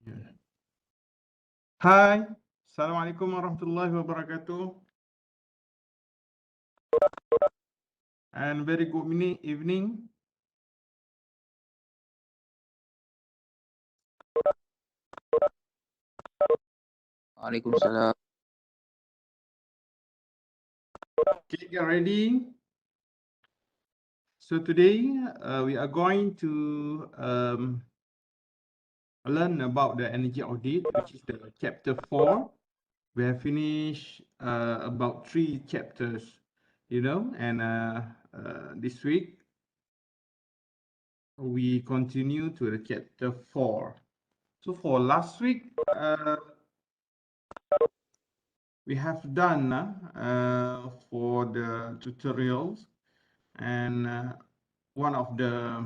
Yeah. Hi, Assalamualaikum warahmatullahi wabarakatuh, and very good evening. Waalaikumsalam. Okay, get ready. So today we are going to learn about the energy audit, which is the chapter 4. We have finished about 3 chapters, and this week we continue to the chapter 4. So for last week, we have done for the tutorials, and one of the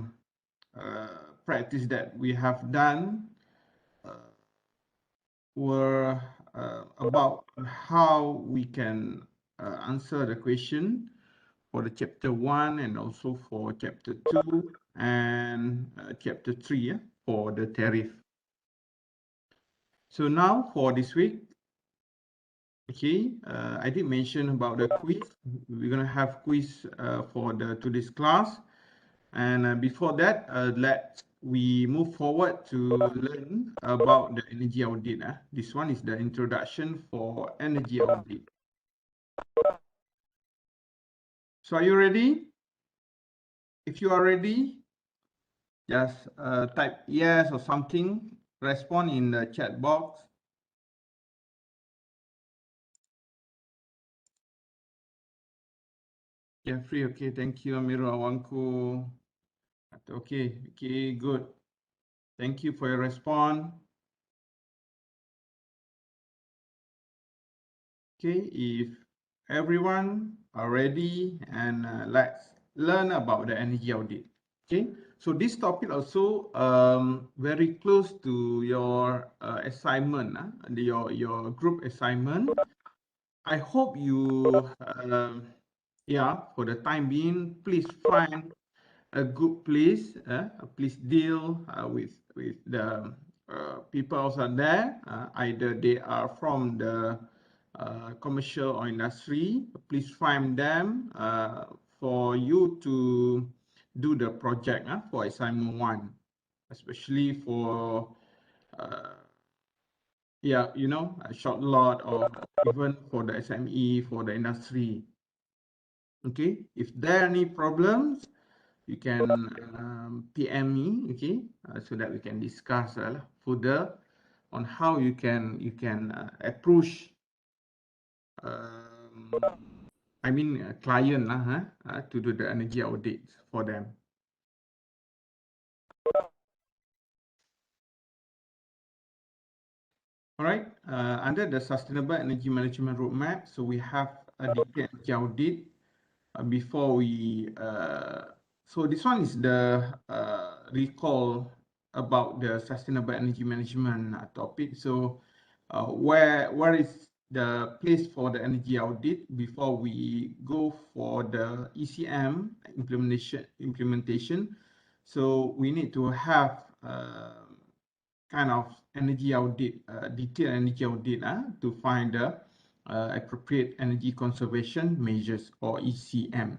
practice that we have done were about how we can answer the question for the chapter 1 and also for chapter 2 and chapter 3 for the tariff. So now for this week, okay, I did mention about the quiz. We're gonna have quiz for today's class, and before that, let we move forward to learn about the energy audit. This one is the introduction for energy audit. So are you ready? If you are ready, just type yes or something. Respond in the chat box. Jeffrey, okay, thank you. Amiru Awanku. Okay, good. Thank you for your response. Okay, if everyone are ready, and let's learn about the energy audit. Okay, so this topic also very close to your assignment, your group assignment. I hope you, for the time being, please find a good place. Please deal with the people outside there. Either they are from the commercial or industry. Please find them for you to do the project for assignment 1, especially for a short lot, or even for the SME, for the industry. Okay, if there are any problems, you can PM me, okay, so that we can discuss further on how you can approach client to do the energy audit for them. All right, under the Sustainable Energy Management Roadmap, so we have a detailed energy audit before we, so this one is the recall about the Sustainable Energy Management topic. So where is the place for the energy audit before we go for the ECM implementation? So we need to have kind of energy audit, detailed energy audit to find the appropriate energy conservation measures, or ECMs.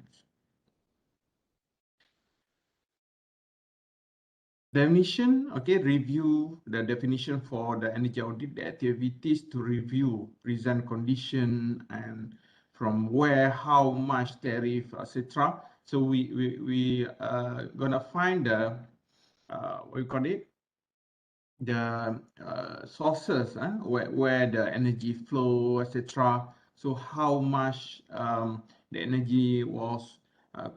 Definition, okay, review the definition for the energy audit, the activities to review present condition and from where, how much tariff, etc. So we gonna find the what we call it, the sources where the energy flow, etc. So how much the energy was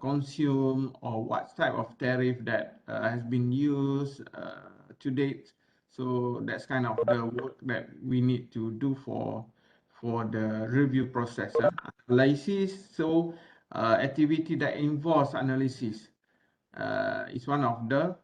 consumed, or what type of tariff that has been used to date. So that's kind of the work that we need to do for the review process. Analysis, so activity that involves analysis is one of the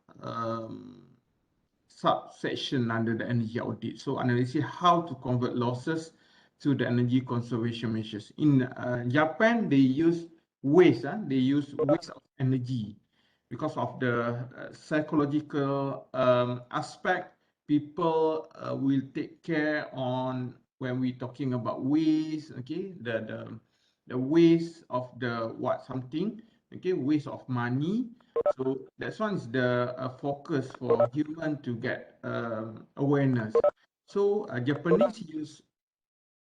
subsection under the energy audit. So analysis how to convert losses to the energy conservation measures. In Japan, they use waste. They use waste of energy because of the psychological aspect. people will take care on when we're talking about waste, okay, the waste of the what something, okay, waste of money. So that's one is the focus for human to get awareness. So Japanese use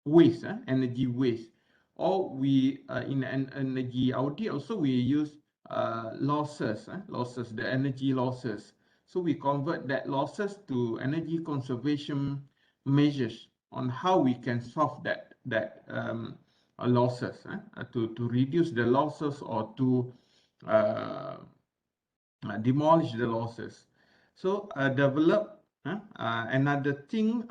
waste, energy waste, or we in an energy audit also we use losses, the energy losses. So we convert that losses to energy conservation measures on how we can solve that losses, to reduce the losses or to uh, demolish the losses. So develop another thing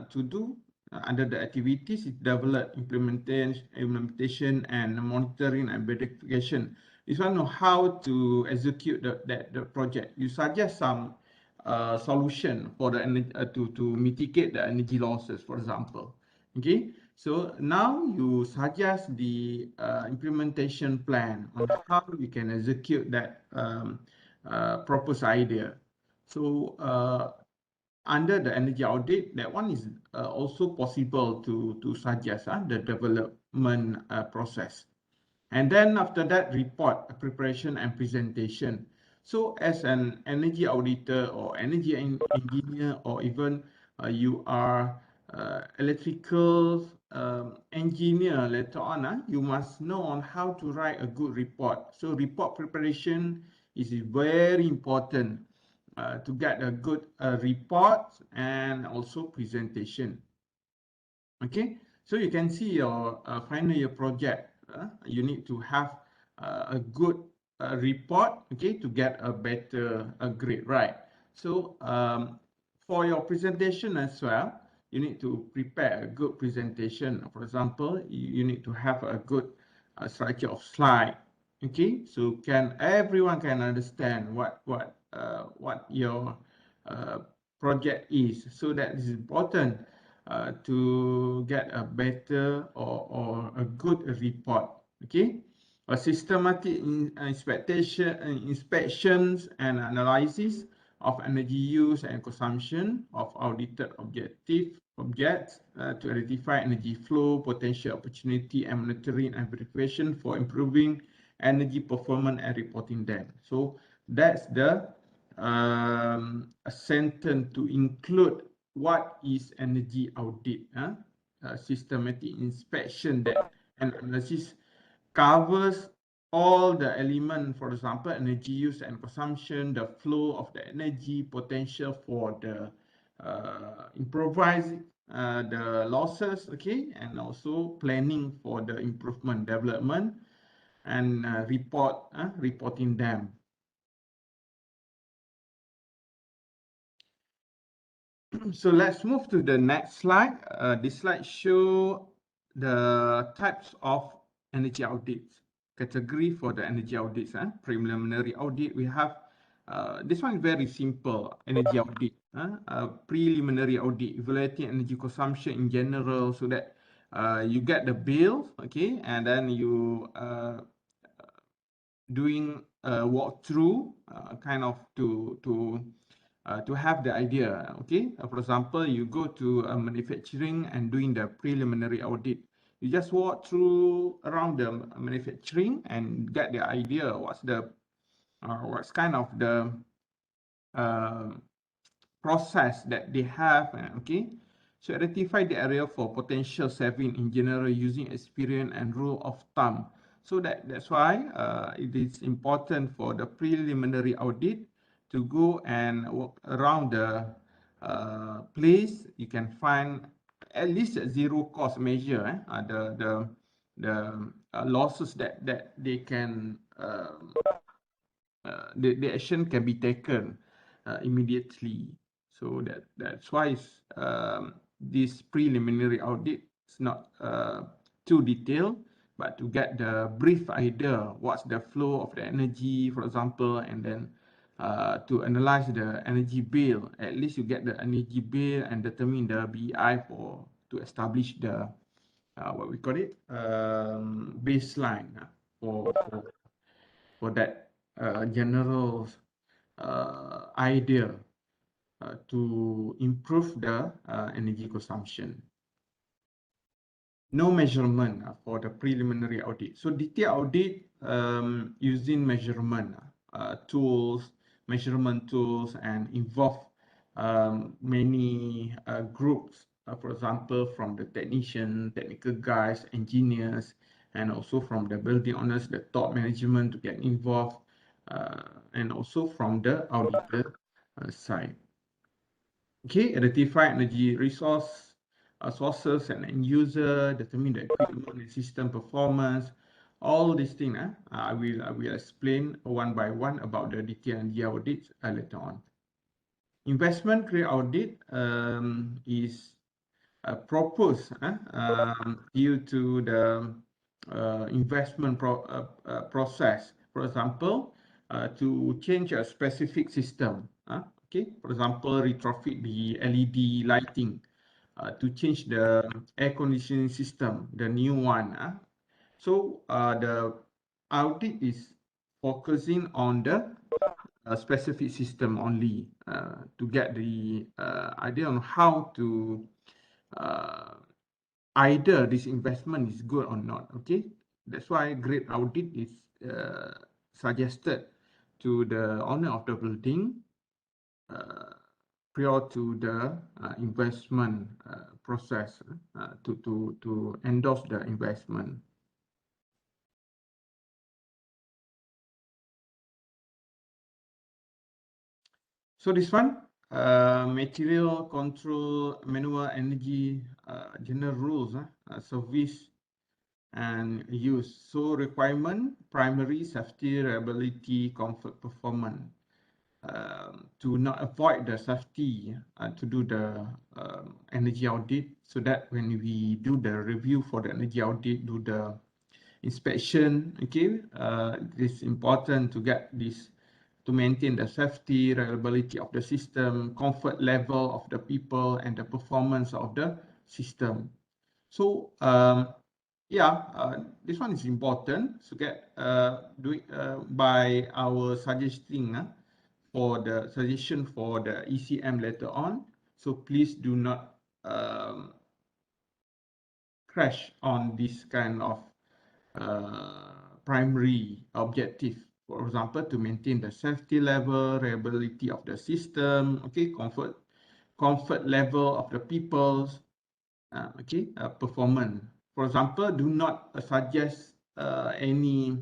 to do under the activities is develop implementation and monitoring and verification. This one know how to execute the project. You suggest some solution for the to mitigate the energy losses, for example. Okay, so now you suggest the implementation plan on how we can execute that proposed idea. So under the energy audit, that one is also possible to suggest the development process. And then after that, report preparation and presentation. So as an energy auditor or energy engineer, or even you are electrical engineer later on, you must know on how to write a good report. So report preparation is very important to get a good report and also presentation. Okay, so you can see your final year project. You need to have a good report, okay, to get a better grade, right? So for your presentation as well, you need to prepare a good presentation. For example, you need to have a good structure of slide, okay, so can everyone can understand what your project is. So that is important to get a better or a good report. Okay, a systematic inspections and analysis of energy use and consumption of audited objects to identify energy flow, potential opportunity, and monitoring and verification for improving energy performance and reporting them. So that's the a sentence to include what is energy audit. Systematic inspection that and analysis covers all the elements, for example, energy use and consumption, the flow of the energy, potential for the improvise the losses, okay, and also planning for the improvement development and reporting them. So let's move to the next slide. This slide show the types of energy audits, category for the energy audits. Preliminary audit, we have this one is very simple, energy audit. Preliminary audit, evaluating energy consumption in general, so that you get the bill, okay, and then you doing a walkthrough, kind of to have the idea. Okay, for example, you go to a manufacturing and doing the preliminary audit. You just walk through around the manufacturing and get the idea what's kind of the uh, process that they have. Okay, so identify the area for potential saving in general using experience and rule of thumb. So that's why it is important for the preliminary audit to go and walk around the place. You can find at least a zero cost measure, the losses that they can the action can be taken immediately. So that's why this preliminary audit is not too detailed, but to get the brief idea what's the flow of the energy, for example, and then to analyze the energy bill. At least you get the energy bill and determine the BI to establish the what we call it, baseline for that general idea. to improve the energy consumption. No measurement for the preliminary audit. So detailed audit using measurement tools, measurement tools, and involve many groups. For example, from the technician, technical guys, engineers, and also from the building owners, the top management to get involved, and also from the auditor side. Okay, identify energy resource sources and end user, determine the equipment and system performance. All these things, I will explain one by one about the detailed energy audit later on. Investment grade audit is proposed due to the investment process. For example, to change a specific system. Okay, for example, retrofit the LED lighting, to change the air conditioning system, the new one. So the audit is focusing on the specific system only to get the idea on how to either this investment is good or not. Okay, that's why great audit is suggested to the owner of the building prior to the investment process to endorse the investment. So this one, material control manual energy general rules, service and use. So requirement, primary, safety, reliability, comfort, performance. To not avoid the safety, to do the energy audit, so that when we do the review for the energy audit, do the inspection, okay, it's important to get this, to maintain the safety, reliability of the system, comfort level of the people, and the performance of the system. So this one is important to get by our suggesting for the suggestion for the ECM later on. So please do not crash on this kind of primary objective. For example, to maintain the safety level, reliability of the system, okay, comfort level of the people's, performance. For example, do not suggest any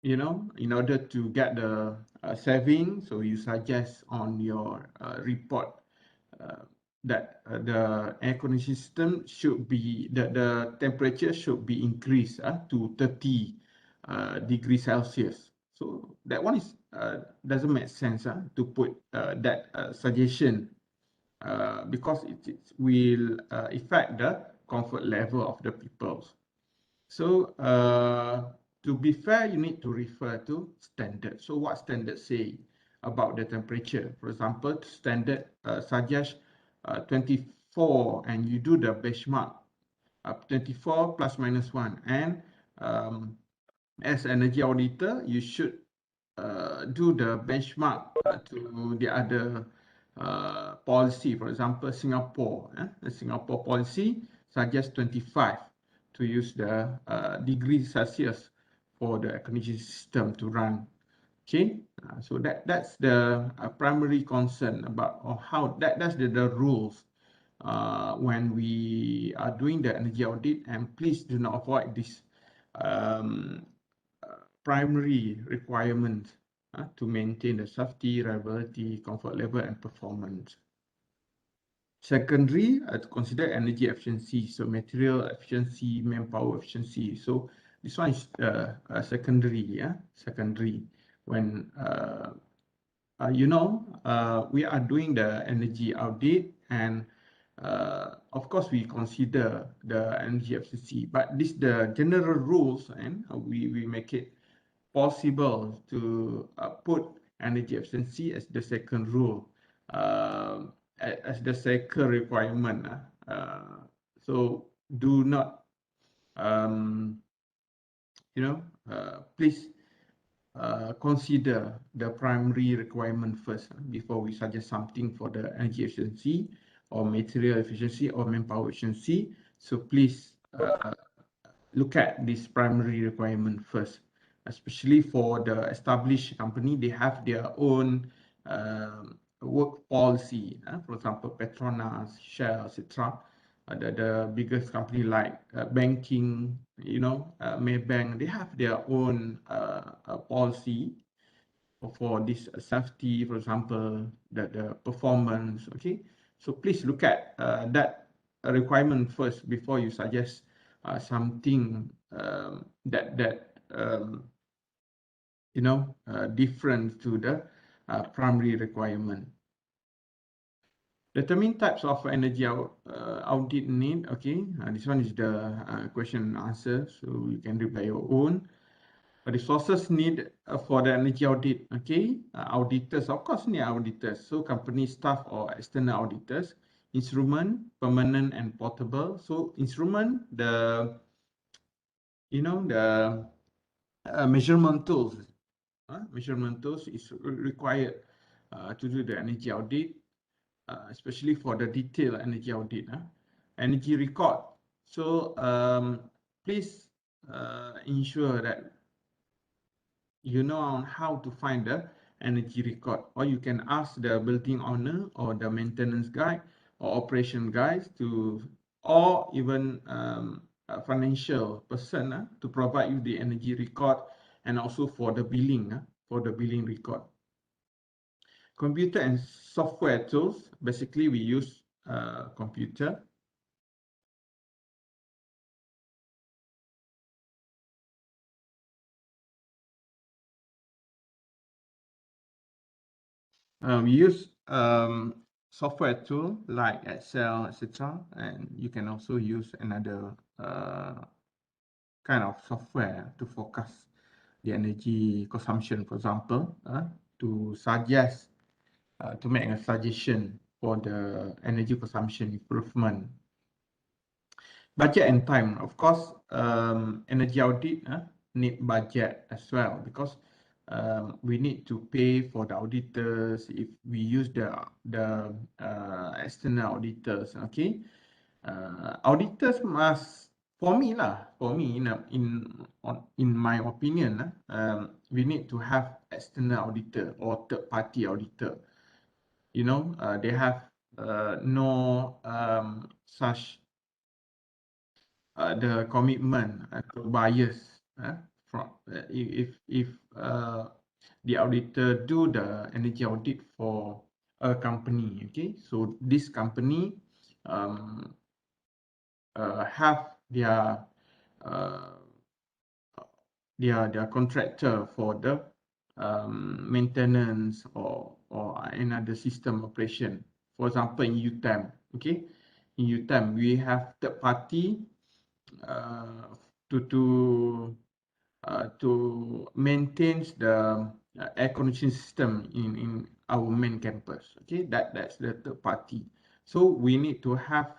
in order to get the saving, so you suggest on your report that the air conditioning system should be, the temperature should be increased to 30 degrees Celsius. So that one is doesn't make sense to put that suggestion because it will affect the comfort level of the people. So to be fair, you need to refer to standard. So what standard say about the temperature? For example, standard suggest 24 and you do the benchmark 24 plus minus 1. And as energy auditor, you should do the benchmark to the other policy. For example, Singapore, the Singapore policy suggests 25 to use the degrees Celsius for the air conditioning system to run. Okay, so that's the primary concern about how that's the rules when we are doing the energy audit. And please do not avoid this primary requirement to maintain the safety, reliability, comfort level, and performance. Secondary, to consider energy efficiency, so material efficiency, manpower efficiency. So this one is secondary, secondary. When we are doing the energy audit, and of course we consider the energy efficiency, but this the general rules, and we make it possible to put energy efficiency as the second rule, as the second requirement. So do not, please consider the primary requirement first before we suggest something for the energy efficiency or material efficiency or manpower efficiency. So please look at this primary requirement first, especially for the established company. They have their own work policy. For example, Petronas, Shell, etc. The biggest company like banking, Maybank, they have their own policy for this safety, for example, the performance. Okay, so please look at that requirement first before you suggest something that different to the primary requirement. Determine types of energy audit need. Okay, this one is the question and answer, so you can read by your own. Resources need for the energy audit. Okay, auditors, of course, need auditors. So company staff or external auditors. Instrument, permanent and portable. So instrument, the measurement tools. Measurement tools is required to do the energy audit, especially for the detailed energy audit. Energy record. So please ensure that you know on how to find the energy record, or you can ask the building owner or the maintenance guy or operation guys to, or even a financial person to provide you the energy record, and also for the billing record. Computer and software tools, basically we use computer. We use software tool like Excel, etc. And you can also use another kind of software to forecast the energy consumption, for example, to suggest, to make a suggestion for the energy consumption improvement. Budget and time, of course, energy audit need budget as well, because we need to pay for the auditors if we use the external auditors. Okay, auditors must, for me in my opinion, we need to have external auditor or third party auditor. They have no such the commitment to buyers from if the auditor do the energy audit for a company. Okay, so this company have their contractor for the maintenance or another system operation. For example, in UTEM, okay, in UTEM we have third party to maintain the air conditioning system in our main campus. Okay, that's the third party. So we need to have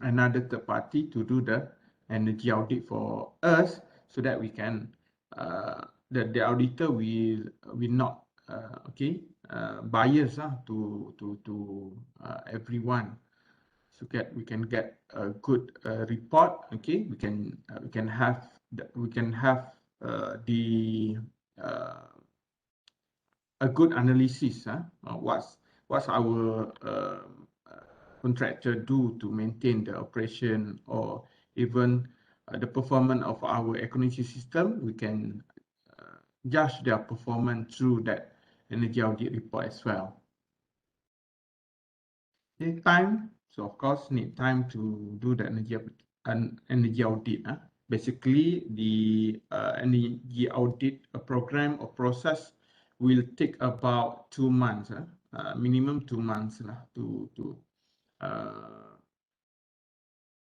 another third party to do the energy audit for us, so that we can the auditor will not bias to everyone. So we can get a good report. Okay, we can have a good analysis. What's our contractor do to maintain the operation, or even the performance of our economic system. We can judge their performance through that energy audit report as well. Take time, so of course need time to do the energy audit. Basically, the energy audit program or process will take about 2 months, minimum 2 months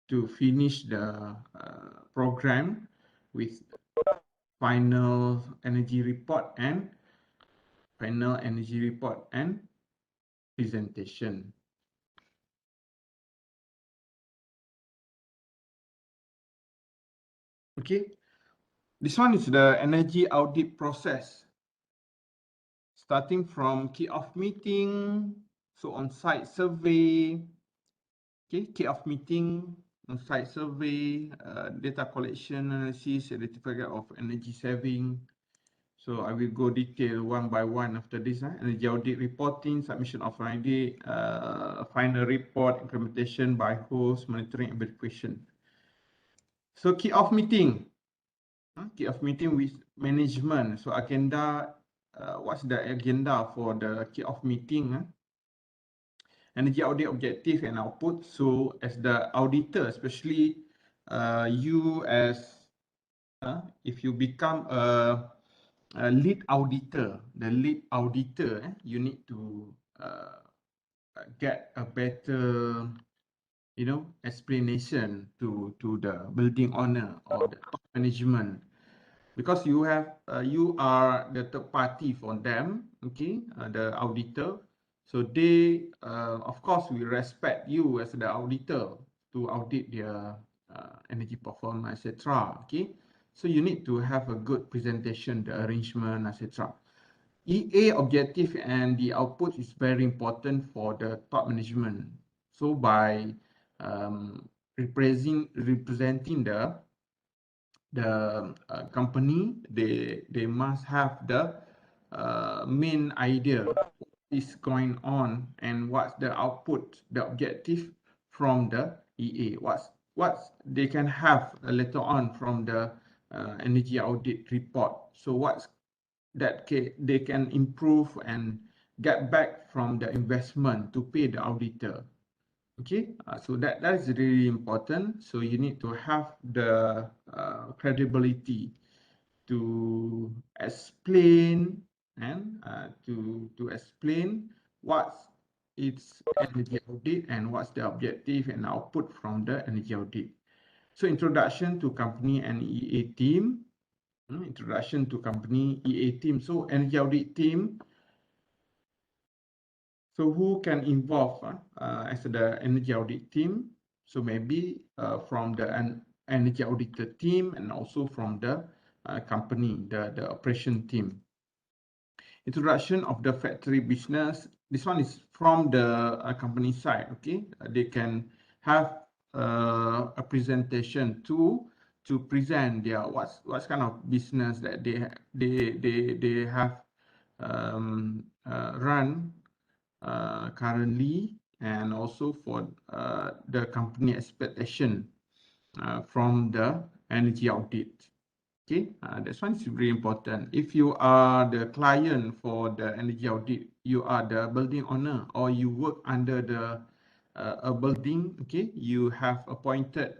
to finish the program with final energy report and presentation. Okay, This one is the energy audit process. Starting from kick-off meeting, so on-site survey, okay, kick-off meeting, on-site survey, data collection analysis, certificate of energy saving. So I will go detail one by one after this. Energy audit reporting, submission of audit, final report, implementation by host, monitoring and verification. So kick-off meeting. Kick-off meeting with management. So agenda, what's the agenda for the kick-off meeting? Energy audit objective and output. So as the auditor, especially you as, if you become a lead auditor, you need to get a better, explanation to the building owner or the top management, because you are the third party for them, okay, the auditor. So they, of course, we respect you as the auditor to audit their energy performance, etc. Okay, so you need to have a good presentation, the arrangement, etc. EA objective and the output is very important for the top management. So by representing the company, they must have the main idea what is going on and what's the output, the objective from the EA. What's they can have later on from the energy audit report. So what's that they can improve and get back from the investment to pay the auditor. Okay, so that is really important. So you need to have the credibility to explain and to explain what's its energy audit and what's the objective and output from the energy audit. So introduction to company and EA team. Introduction to company EA team. So energy audit team. So who can involve as the energy audit team? So maybe from the energy auditor team and also from the company, the operation team. Introduction of the factory business. This one is from the company side. Okay, they can have a presentation to present their what kind of business that they have run currently, and also for the company expectation from the energy audit. Okay, this one is very important. If you are the client for the energy audit, you are the building owner or you work under the a building, okay, you have appointed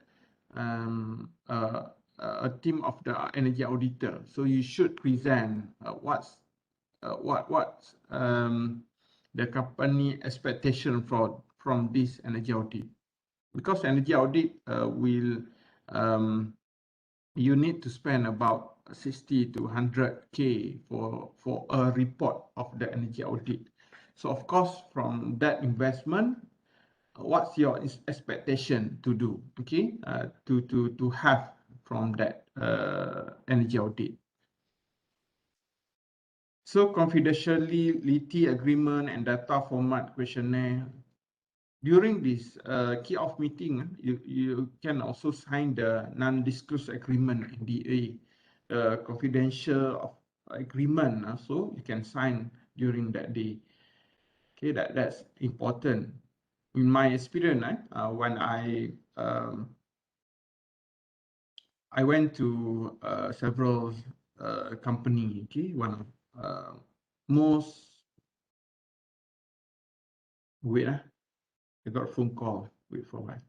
a team of the energy auditor. So you should present what's the company expectation from this energy audit, because energy audit will you need to spend about 60 to 100K for a report of the energy audit. So of course, from that investment, what's your expectation to do, okay, to have from that energy audit. So confidentiality agreement and data format questionnaire. During this kick-off meeting, you can also sign the non-disclosure agreement, NDA, confidential agreement. So you can sign during that day. Okay, that's important. In my experience, when I went to several company. Okay, one of most wait. I got a phone call. Wait for a while.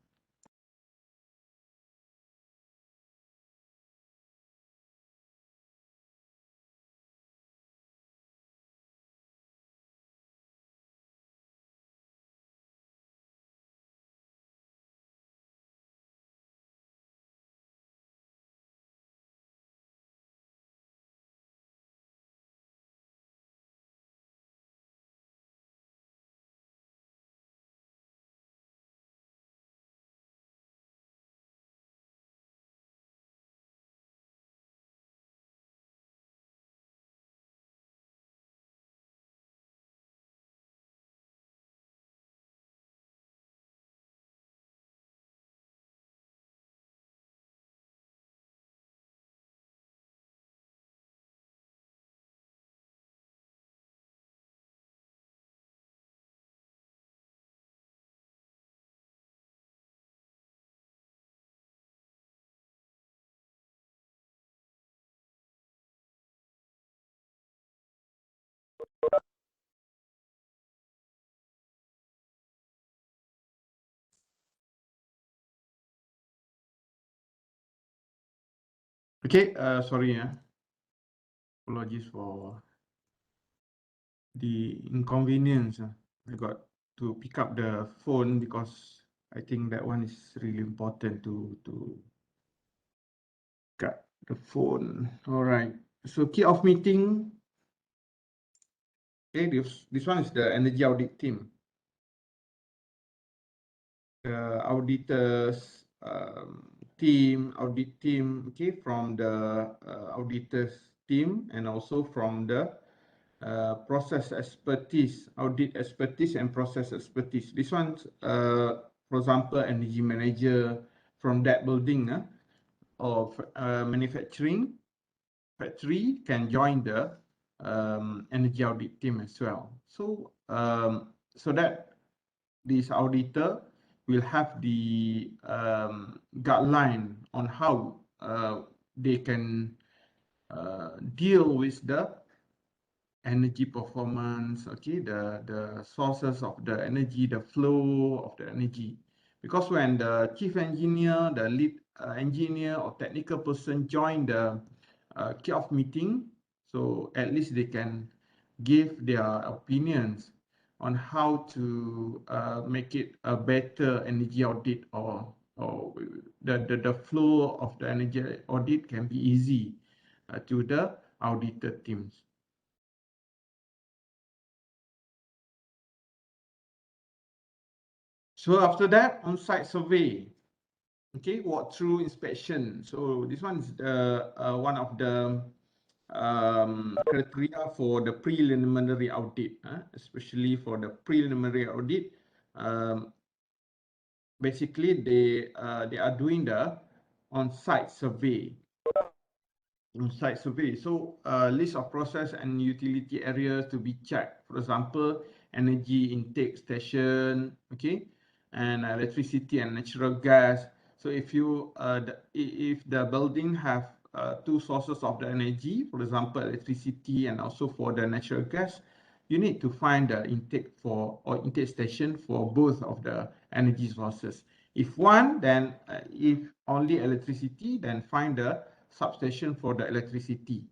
Okay, sorry, apologies for the inconvenience. I got to pick up the phone because I think that one is really important to cut the phone. All right. So key off meeting. Okay, this one is the energy audit team. The auditors audit team, okay, from the auditors team and also from the process expertise, audit expertise and process expertise. This one's, for example, energy manager from that building or manufacturing factory can join the energy audit team as well. So that this auditor will have the guideline on how they can deal with the energy performance, okay, the sources of the energy, the flow of the energy. Because when the chief engineer, the lead engineer or technical person join the kickoff meeting, so at least they can give their opinions on how to make it a better energy audit, or the flow of the energy audit can be easy to the audited teams. So after that, on-site survey, okay, walk-through inspection. So this one is the one of the criteria for the preliminary audit, especially for the preliminary audit. Basically, they are doing the on-site survey. On-site survey. So list of process and utility areas to be checked. For example, energy intake station, okay, and electricity and natural gas. So if you if the building have two sources of the energy, for example, electricity and also for the natural gas, you need to find the intake for or intake station for both of the energy sources. If one, then if only electricity, then find the substation for the electricity.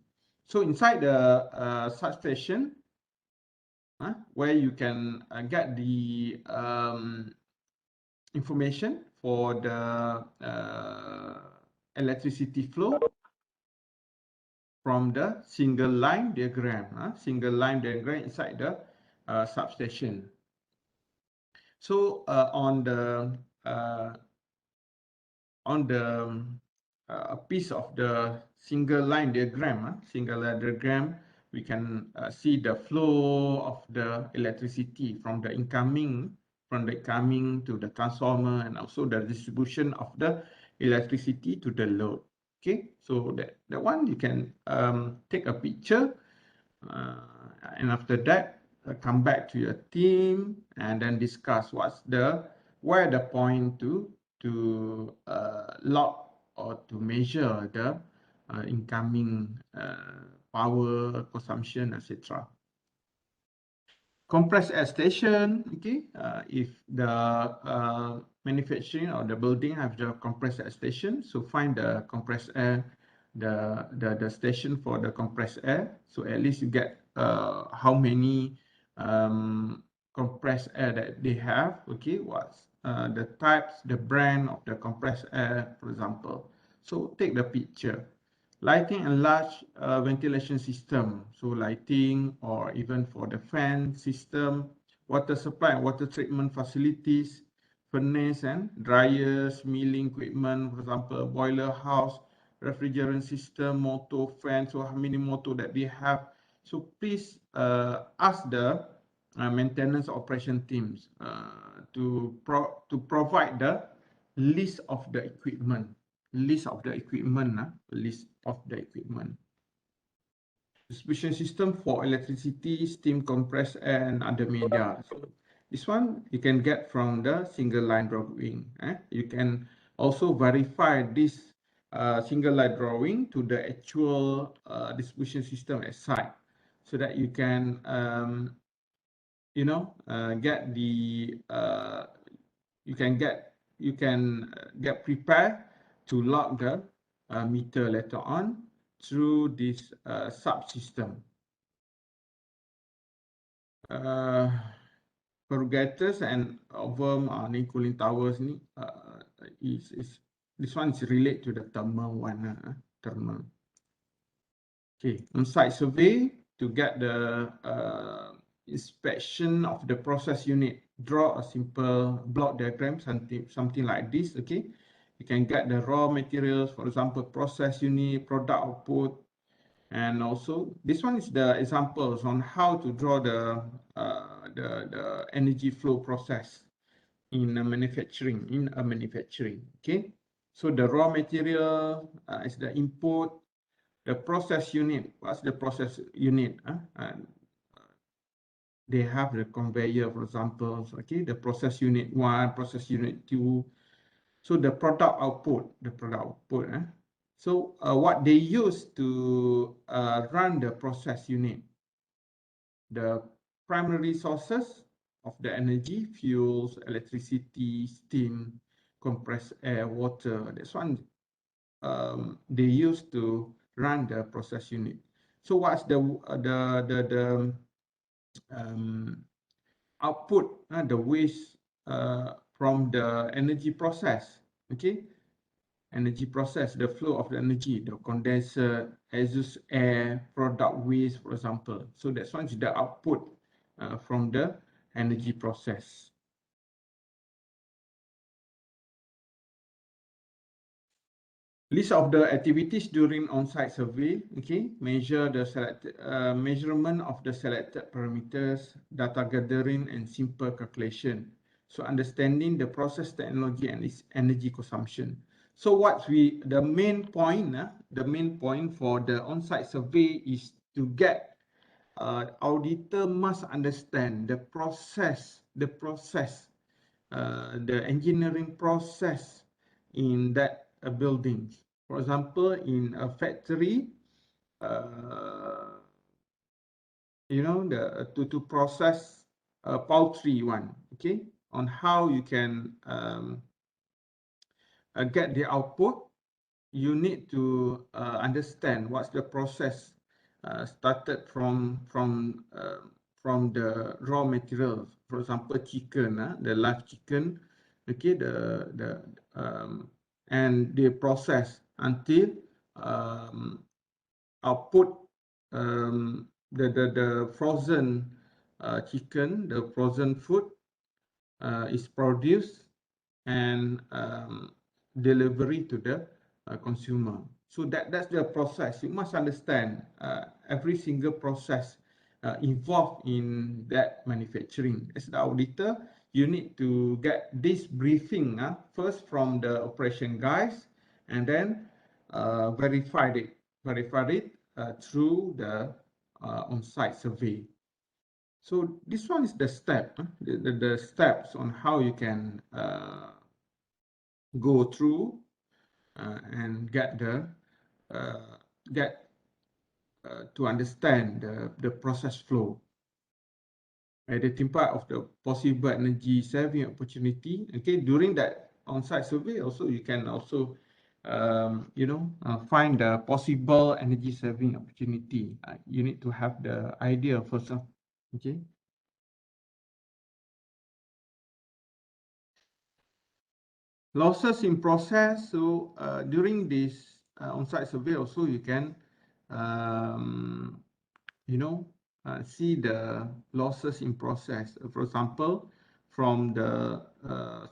So inside the substation, where you can get the information for the electricity flow from the single line diagram, inside the substation. So on the piece of the single line diagram, we can see the flow of the electricity from the incoming to the transformer, and also the distribution of the electricity to the load. Okay, so that one you can take a picture, and after that come back to your team and then discuss where the point to log or to measure the incoming power consumption, etc. Compressed air station, okay, if the manufacturing or the building have the compressed air station, so find the compressed air, the station for the compressed air, so at least you get how many compressed air that they have, okay, what's the types, the brand of the compressed air, for example. So take the picture. Lighting and large ventilation system, so lighting or even for the fan system, water supply and water treatment facilities, furnace and dryers, milling equipment, for example, boiler house, refrigerant system, motor, fan, so how many motor that they have. So please ask the maintenance operation teams to provide the list of the equipment. List of the equipment. Distribution system for electricity, steam, compressed air, and other media. So this one you can get from the single line drawing. You can also verify this single line drawing to the actual distribution system at site, so that you can get the you can get prepared to log the meter later on through this subsystem. Corrugators and worm cooling towers ni this one is related to the thermal one, thermal. Okay, on-site survey to get the inspection of the process unit. Draw a simple block diagram, something like this. Okay, you can get the raw materials, for example, process unit, product output, and also this one is the examples on how to draw the energy flow process in a manufacturing. Okay, so the raw material is the input. The process unit, what's the process unit? And they have the conveyor, for example. Okay, the process unit 1, process unit 2. So the product output. So what they use to run the process unit, the primary sources of the energy, fuels, electricity, steam, compressed air, water. That's one they use to run the process unit. So what's the output, the waste from the energy process? Okay, energy process, the flow of the energy, the condenser, exhaust air, product waste, for example. So that's one is the output from the energy process. List of the activities during on-site survey. Okay, measure the measurement of the selected parameters, data gathering, and simple calculation. So understanding the process technology and its energy consumption. So the main point for the on-site survey is to get auditor must understand the process, the engineering process in that building. For example, in a factory, to process a poultry one, okay, on how you can get the output, you need to understand what's the process started from the raw materials. For example, chicken, the live chicken, okay, and the process until output the frozen chicken, the frozen food is produced and delivery to the consumer. So that's the process. You must understand every single process involved in that manufacturing. As the auditor, you need to get this briefing first from the operation guys, and then verify it through the on-site survey. So this one is the step, the steps on how you can go through and get to understand the process flow. Identify of the possible energy saving opportunity. Okay, during that on-site survey, also you can also find the possible energy saving opportunity. You need to have the idea first. Okay. Losses in process. So during this on-site survey, also you can, see the losses in process. For example, from the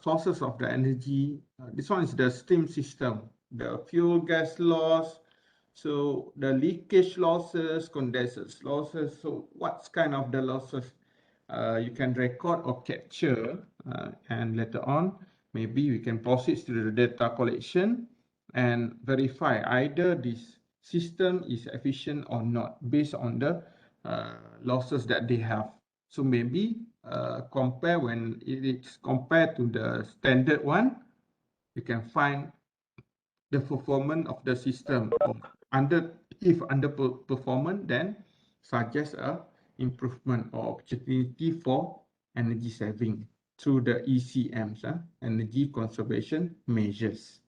sources of the energy. This one is the steam system, the fuel gas loss. So the leakage losses, condensers losses. So what's kind of the losses you can record or capture, and later on, maybe we can proceed to the data collection and verify either this system is efficient or not based on the losses that they have. So maybe compare when it is compared to the standard one, you can find the performance of the system. If underperformance, then suggest a improvement or opportunity for energy saving through the ECMs, energy conservation measures.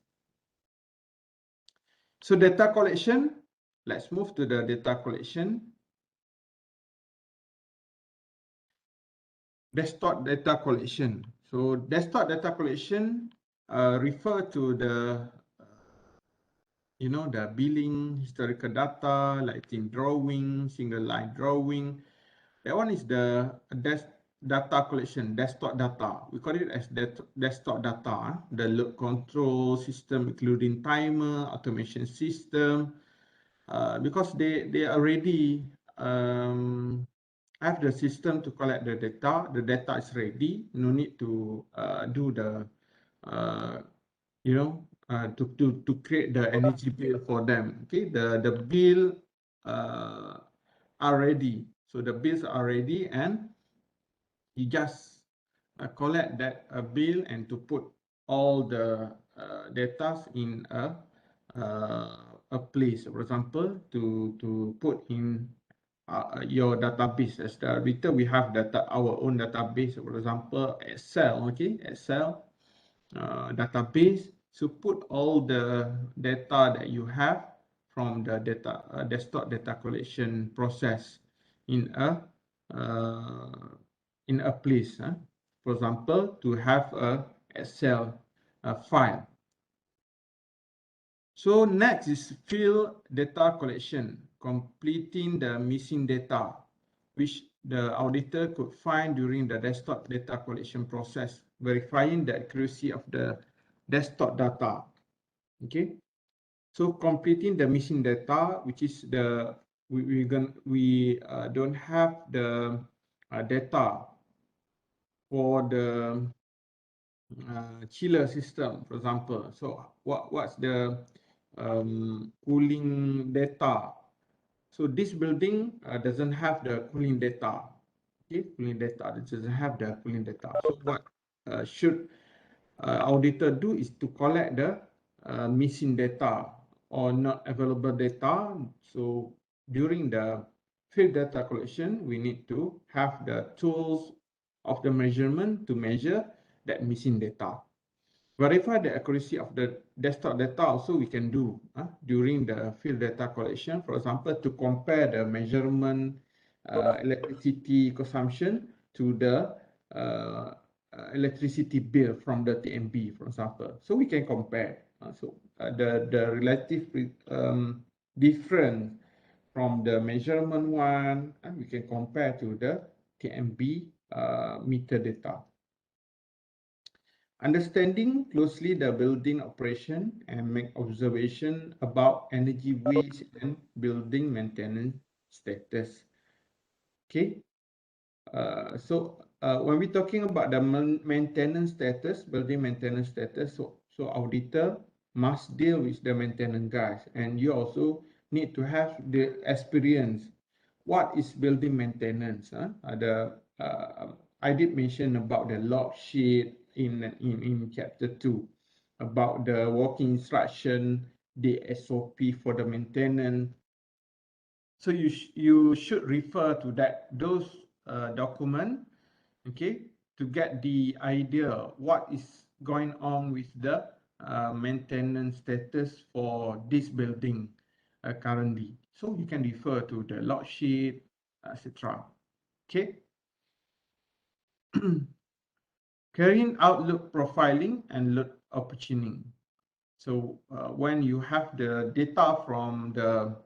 So data collection, let's move to the data collection. Desktop data collection. So desktop data collection refer to the the billing historical data like team drawing, single line drawing. That one is the data collection, desktop data. We call it as desktop data. The load control system, including timer, automation system, because they already have the system to collect the data. The data is ready. No need to do the to create the energy bill for them. Okay, the bill are ready. So the bills are ready, and you just collect that bill and to put all the data in a place. For example, to put in your database. As the auditor, we have our own database. For example, Excel. Okay, Excel database. So put all the data that you have from the desktop data collection process in a place. For example, to have a Excel file. So next is field data collection, completing the missing data, which the auditor could find during the desktop data collection process, verifying the accuracy of the desktop data. Okay, so completing the missing data, which is we don't have the data for the chiller system, for example. So what's the cooling data? So this building doesn't have the cooling data. Okay, cooling data, it doesn't have the cooling data. So what should auditor do is to collect the missing data or not available data. So during the field data collection, we need to have the tools of the measurement to measure that missing data. Verify the accuracy of the desktop data also we can do during the field data collection. For example, to compare the measurement electricity consumption to the electricity bill from the TMB, for example. So we can compare. The relative difference from the measurement one, we can compare to the TMB meter data. Understanding closely the building operation and make observation about energy waste and building maintenance status. Okay, when we're talking about the maintenance status, building maintenance status, so auditor must deal with the maintenance guys, and you also need to have the experience. What is building maintenance? I did mention about the log sheet in chapter 2 about the working instruction, the SOP for the maintenance. So you should refer to those document, okay, to get the idea what is going on with the maintenance status for this building currently. So you can refer to the log sheet, etc. Okay. Carrying out load profiling and load opportuning. So when you have the data from the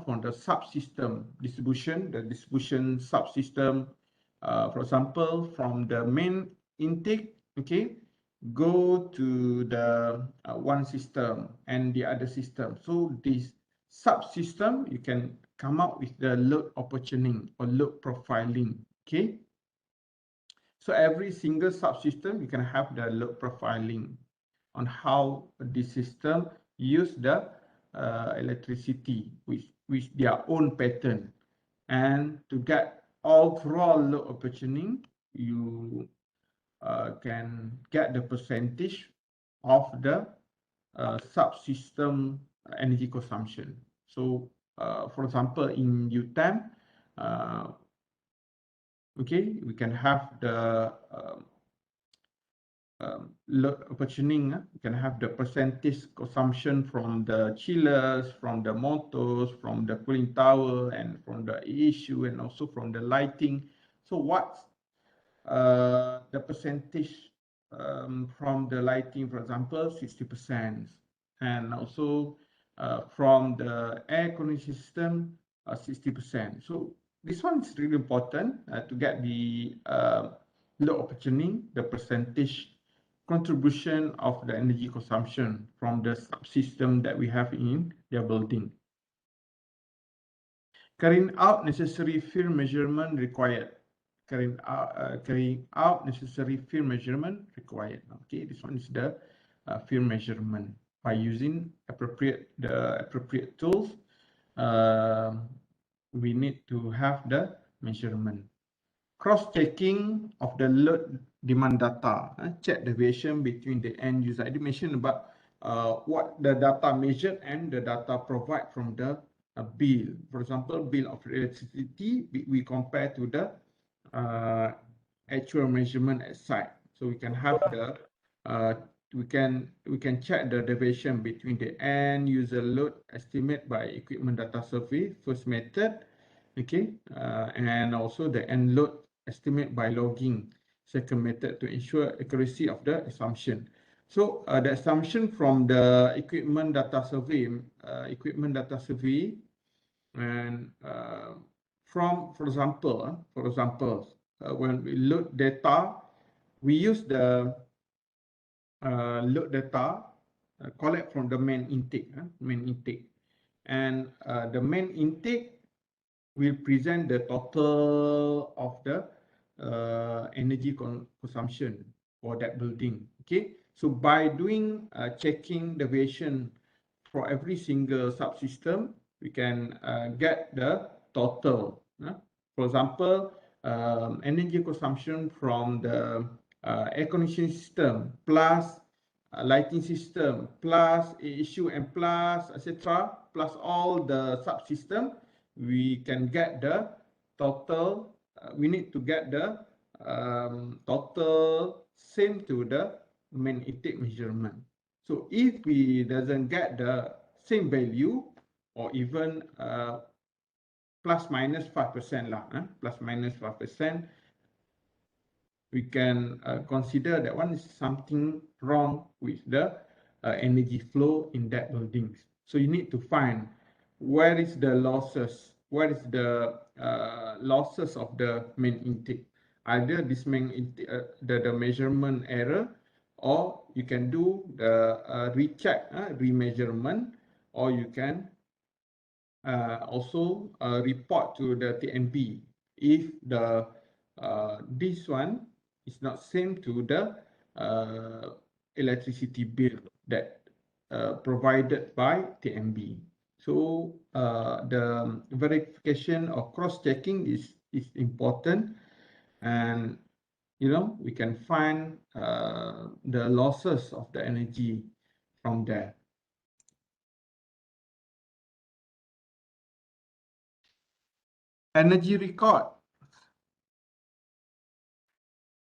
from the subsystem distribution, the distribution subsystem, for example, from the main intake, okay, go to the one system and the other system. So this subsystem, you can come up with the load opportuning or load profiling, okay. So every single subsystem, you can have the load profiling on how the system use the electricity with their own pattern. And to get overall load opportuning, you can get the percentage of the subsystem energy consumption. So, for example, in UTEM, okay, we can have the load opportuning. You can have the percentage consumption from the chillers, from the motors, from the cooling tower, and from the issue, and also from the lighting. So what's the percentage from the lighting, for example, 60%, and also from the air conditioning system, 60%. So this one is really important to get the load opportuning, the percentage contribution of the energy consumption from the subsystem that we have in their building. Carrying out necessary field measurement required. Carrying out necessary field measurement required. Okay, this one is the field measurement by using the appropriate tools. We need to have the measurement. Cross-checking of the load demand data. Check the deviation between the end user. I did mention about what the data measured and the data provided from the bill. For example, bill of electricity, we compare to the actual measurement at site. So we can have the we can check the deviation between the end user load estimate by equipment data survey, first method, okay, and also the end load estimate by logging, second method, to ensure accuracy of the assumption. So the assumption from the equipment data survey, and for example, when we load data, we use the load data collect from the main intake, and the main intake will present the total of the energy consumption for that building. Okay, so by doing checking deviation for every single subsystem, we can get the total. For example, energy consumption from the air conditioning system plus lighting system plus issue and plus etc. plus all the subsystem, we can get the total. We need to get the total same to the main intake measurement. So if we doesn't get the same value, or even plus minus 5% lah, plus minus 5%, we can consider that one is something wrong with the energy flow in that buildings. So you need to find where is the losses, where is the losses of the main intake. Either this main intake, the measurement error, or you can do the recheck, remeasurement, or you can also report to the TNB if the this one is not same to the electricity bill that provided by TNB. So the verification or cross-checking is important, and we can find the losses of the energy from there. Energy record.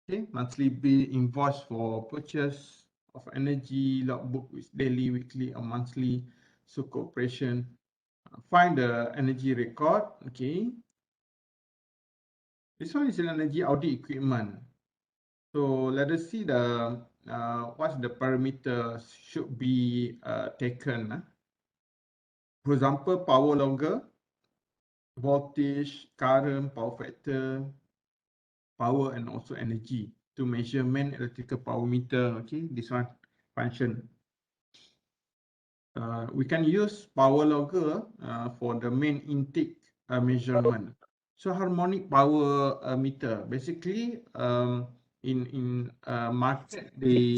Okay, monthly bill invoice for purchase of energy, logbook with daily, weekly, or monthly. So corporation find the energy record. Okay, this one is an energy audit equipment. So let us see the what's the parameters should be taken. For example, power logger, voltage, current, power factor, power, and also energy to measure main electrical power meter. Okay, this one function. We can use power logger for the main intake measurement. So harmonic power meter, basically in market they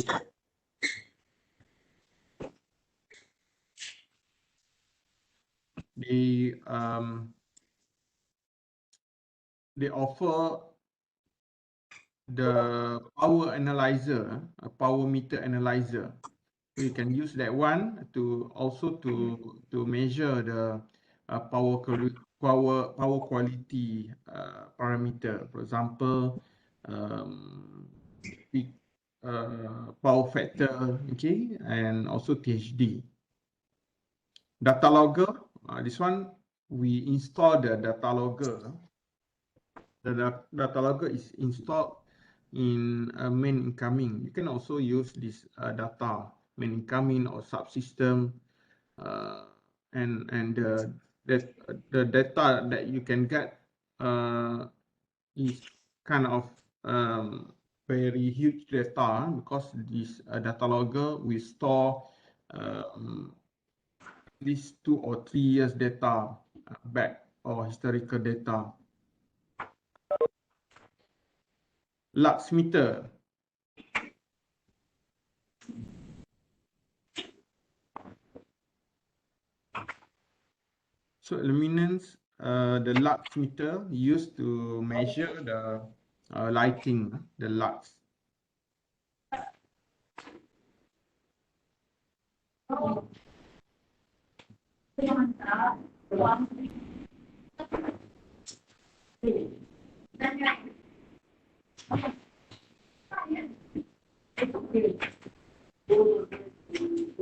offer the power analyzer, a power meter analyzer. You can use that one to also to measure the power quality parameter. For example, peak power factor, okay, and also THD. Data logger, this one we install the data logger. The data logger is installed in main incoming. You can also use this data main incoming or subsystem, and the data that you can get is kind of very huge data, because this data logger will store at least 2 or 3 years data back, or historical data. Lux meter. So luminance, the lux meter used to measure the lighting, the lux.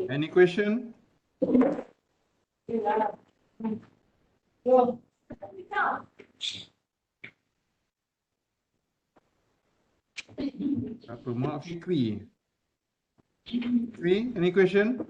Any question? Apa Mak Fikri? Fikri, any question?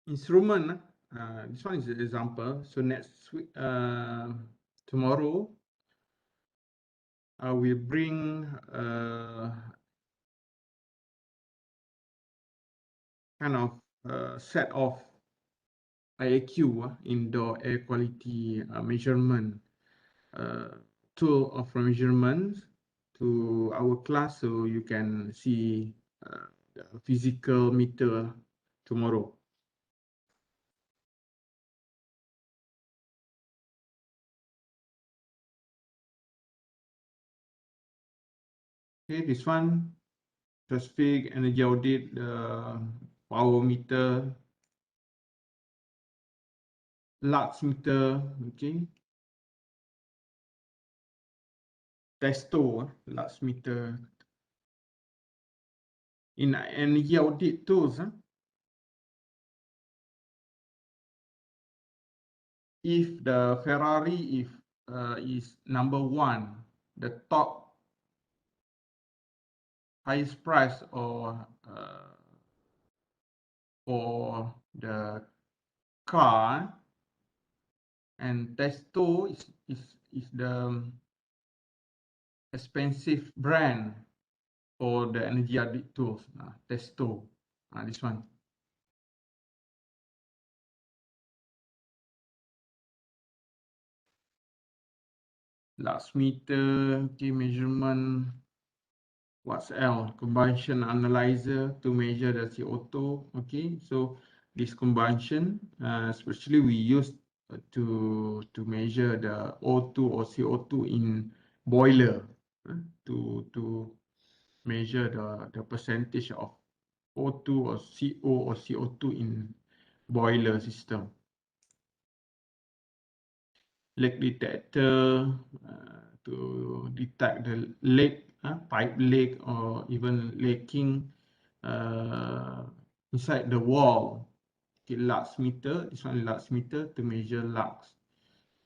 Instrument, this one is an example. So next week, tomorrow, I will bring kind of set of IAQ, indoor air quality measurement tool of measurements to our class, so you can see the physical meter tomorrow. Okay, this one, specific energy audit, the power meter, lux meter, okay. Testo, lux meter. In energy audit tools, if the Ferrari is number 1, the top highest price, or for the car, and Testo is the expensive brand for the energy audit tools. Testo, this one. Lux meter, okay, measurement. What's else? Combustion analyzer to measure the CO2. Okay, so this combustion, especially we use to measure the O2 or CO2 in boiler, to measure the percentage of O2 or CO or CO2 in boiler system. Leak detector to detect the leak, pipe leak, or even leaking inside the wall. Okay, lux meter, this one lux meter to measure lux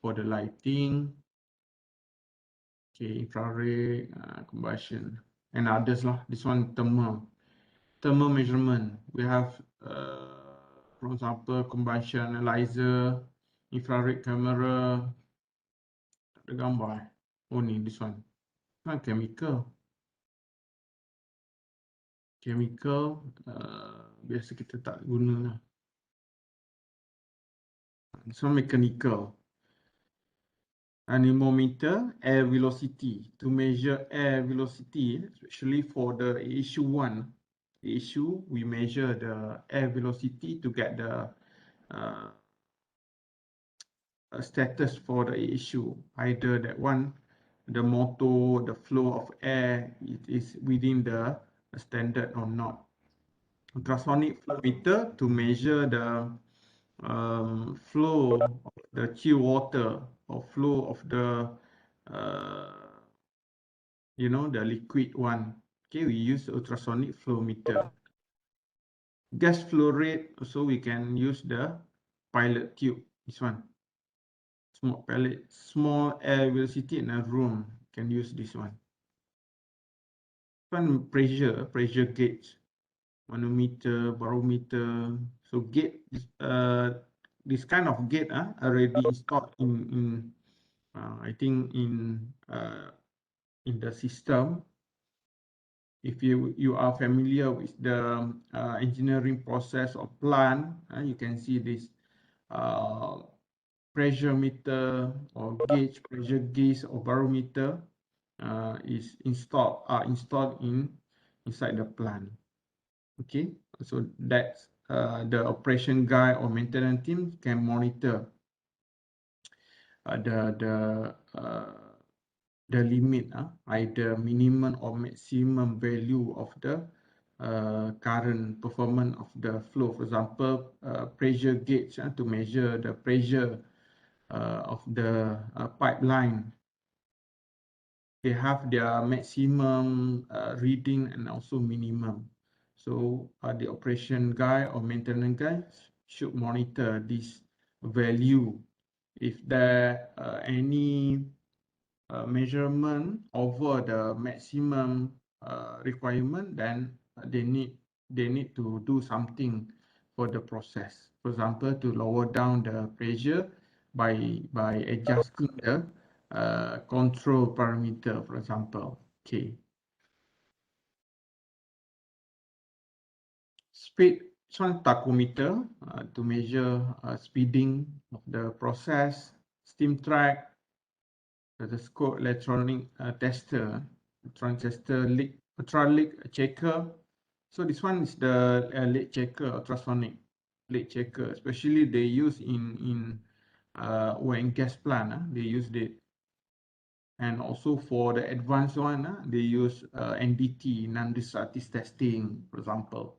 for the lighting. Okay, infrared, combustion, and others lah. This one thermal measurement. We have, for example, combustion analyzer, infrared camera. Tak ada gambar. Oh ni, this one. Chemical. Chemical, biasa kita tak guna lah. This one mechanical. Anemometer, air velocity, to measure air velocity, especially for the issue 1 issue, we measure the air velocity to get the status for the issue, either that one, the motor, the flow of air, it is within the standard or not. Ultrasonic flow meter to measure the flow of the chill water or flow of the the liquid one. Okay, we use ultrasonic flow meter. Gas flow rate, also we can use the pilot tube, this one. Small air velocity in a room, can use this one. One pressure gauge, manometer, barometer. So gauge, this kind of gauge already installed in I think in the system. If you are familiar with the engineering process of plant, you can see this pressure meter or gauge, pressure gauge or barometer is installed inside the plant. Okay, so that's the operation guy or maintenance team can monitor the limit, either minimum or maximum value of the current performance of the flow. For example, pressure gauge to measure the pressure of the pipeline. They have their maximum reading and also minimum. So the operation guy or maintenance guy should monitor this value. If there any measurement over the maximum requirement, then they need to do something for the process. For example, to lower down the pressure by adjusting the control parameter, for example. Okay. Speed, this one tachometer to measure speeding of the process. Steam track, the scope electronic tester, leak, ultralic checker. So this one is the leak checker, ultrasonic leak checker. Especially they use in oil and gas plant. They use it, and also for the advanced one, they use NDT, non-destructive testing, for example.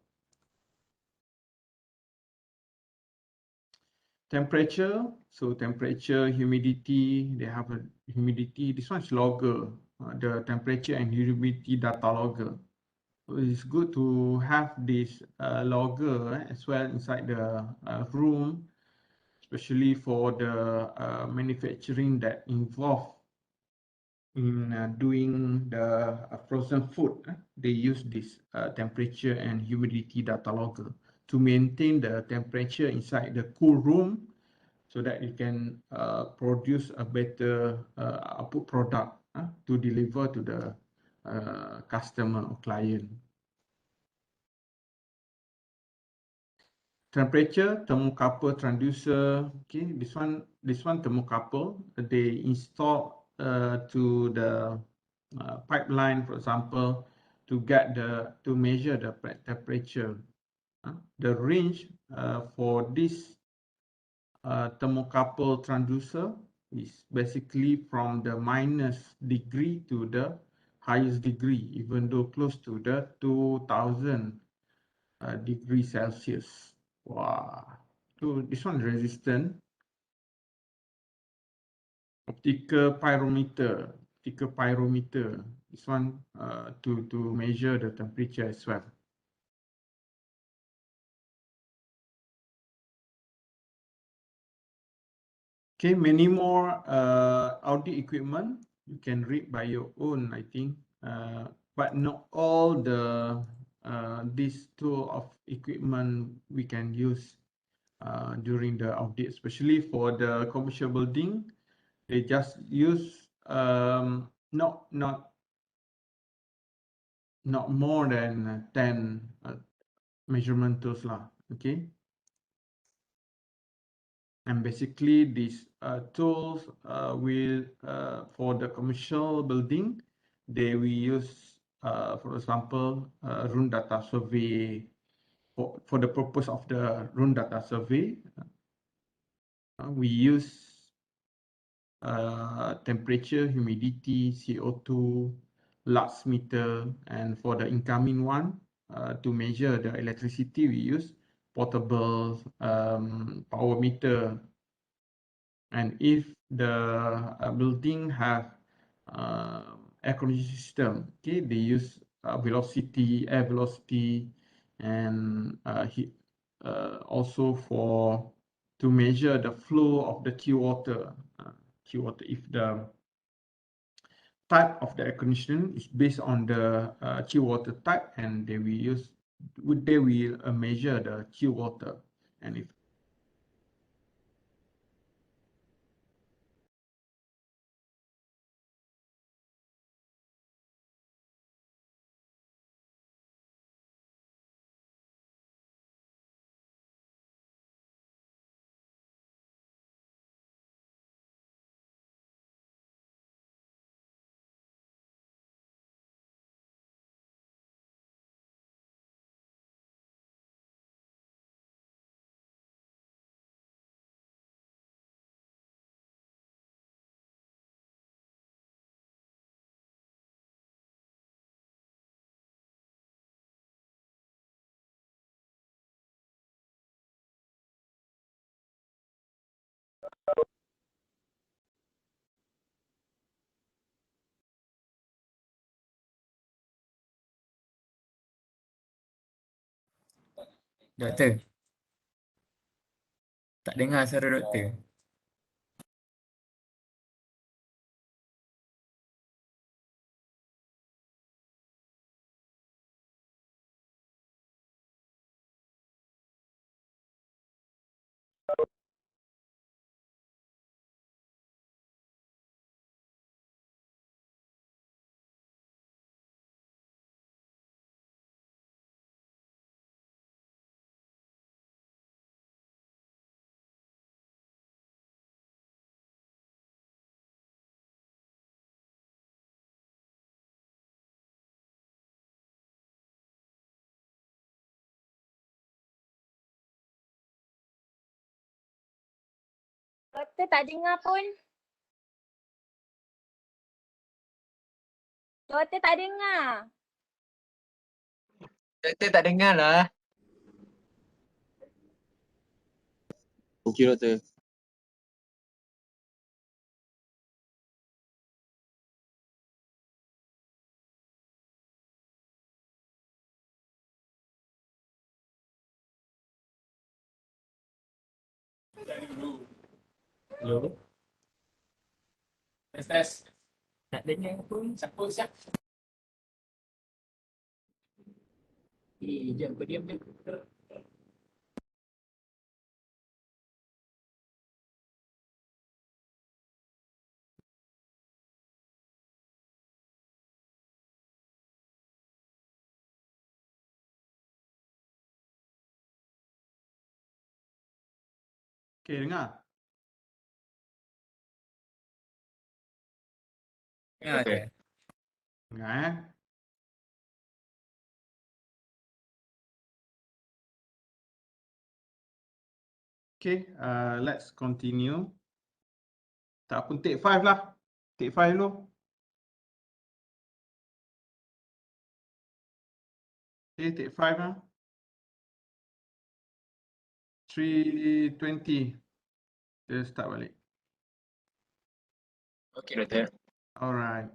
Temperature, so temperature, humidity, they have a humidity. This one is logger, the temperature and humidity data logger. So it's good to have this logger as well inside the room, especially for the manufacturing that involve in doing the frozen food. They use this temperature and humidity data logger to maintain the temperature inside the cool room, so that it can produce a better output product to deliver to the customer or client. Temperature, thermocouple transducer. Okay, this one thermocouple they install to the pipeline, for example, to measure the temperature. The range for this thermocouple transducer is basically from the minus degree to the highest degree, even though close to the 2000 degrees Celsius. Wow. So this one resistant. Optical pyrometer. This one to measure the temperature as well. Okay, many more audit equipment you can read by your own, I think, but not all the this tool of equipment we can use during the audit, especially for the commercial building. They just use not more than 10 measurement tools lah. Okay. And basically, these tools will, for the commercial building, they will use, for example, room data survey. For the purpose of the room data survey, we use temperature, humidity, CO2, lux meter, and for the incoming one, to measure the electricity, we use portable power meter. And if the building have air conditioning system, okay, they use velocity, air velocity, and heat, also for to measure the flow of the Q water. If the type of the air conditioning is based on the Q water type, and they will measure the Q water, and if Doktor, tak dengar suara doktor. Doktor tak dengar pun. Doktor tak dengar. Doktor tak dengar lah. Okey doktor. Hello? Tes. Tak dengar pun. Siapa? Jom, kau diam je. okay, dengar. Dengar Okey. je. Dengar. Okay, let's continue. Tak pun take 5 lah. Take 5 dulu. Okay, take 5 lah. 3:20. Kita start balik. Okey doktor. Alright.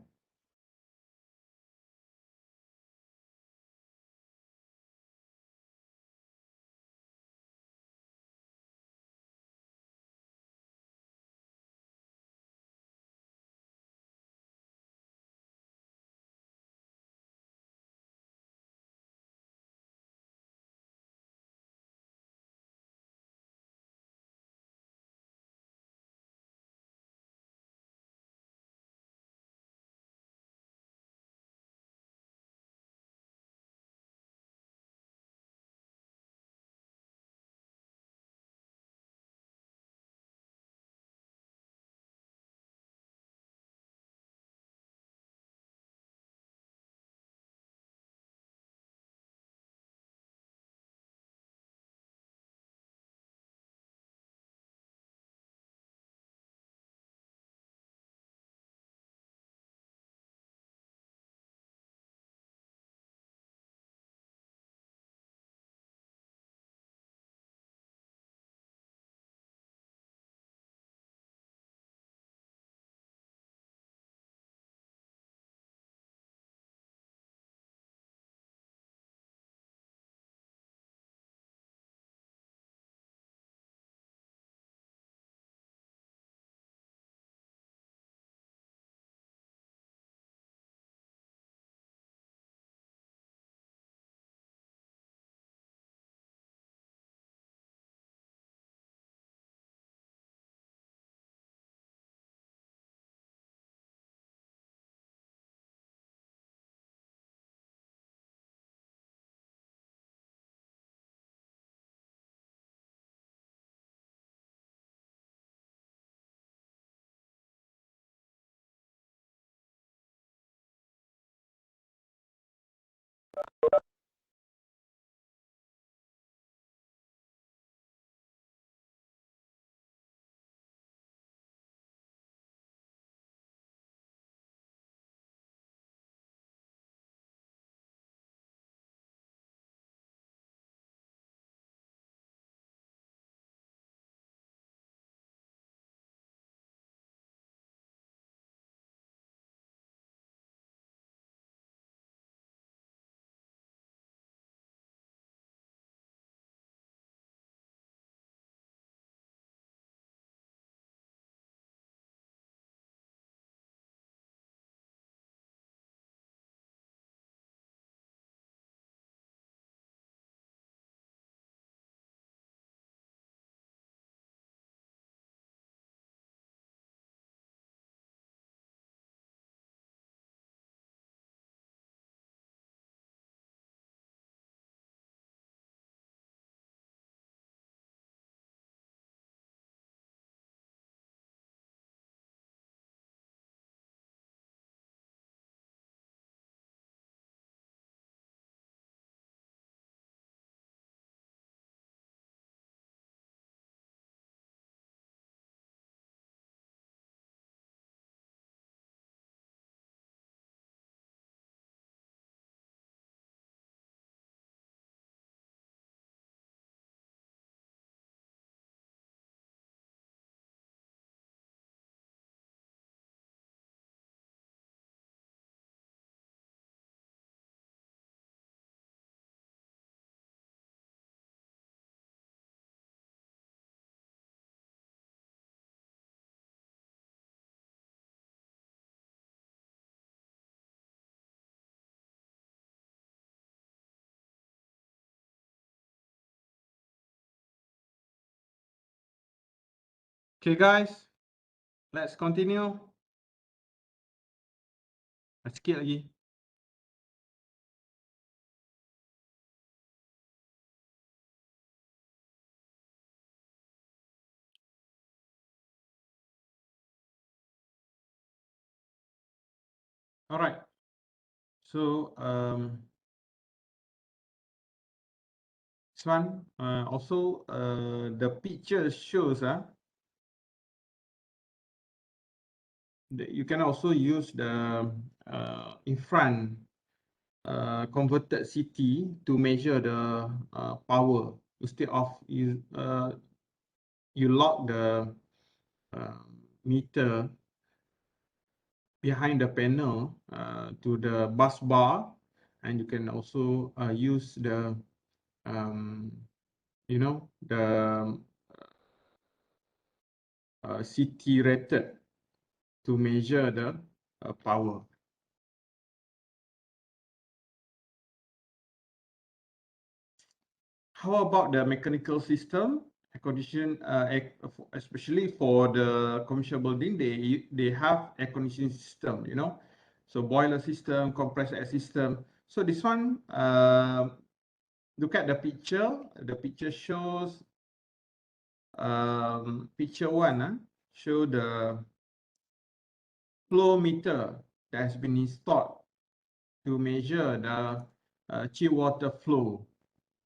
Okay, guys, let's continue. Sikit lagi. All right. So this one also the picture shows that you can also use the in front converted CT to measure the power instead of you lock the meter behind the panel to the bus bar, and you can also use the the CT rated to measure the power. How about the mechanical system? Air condition, especially for the commercial building, they have air conditioning system, so boiler system, compressed air system. So this one, look at the picture. The picture shows picture one show the flow meter that has been installed to measure the chill water flow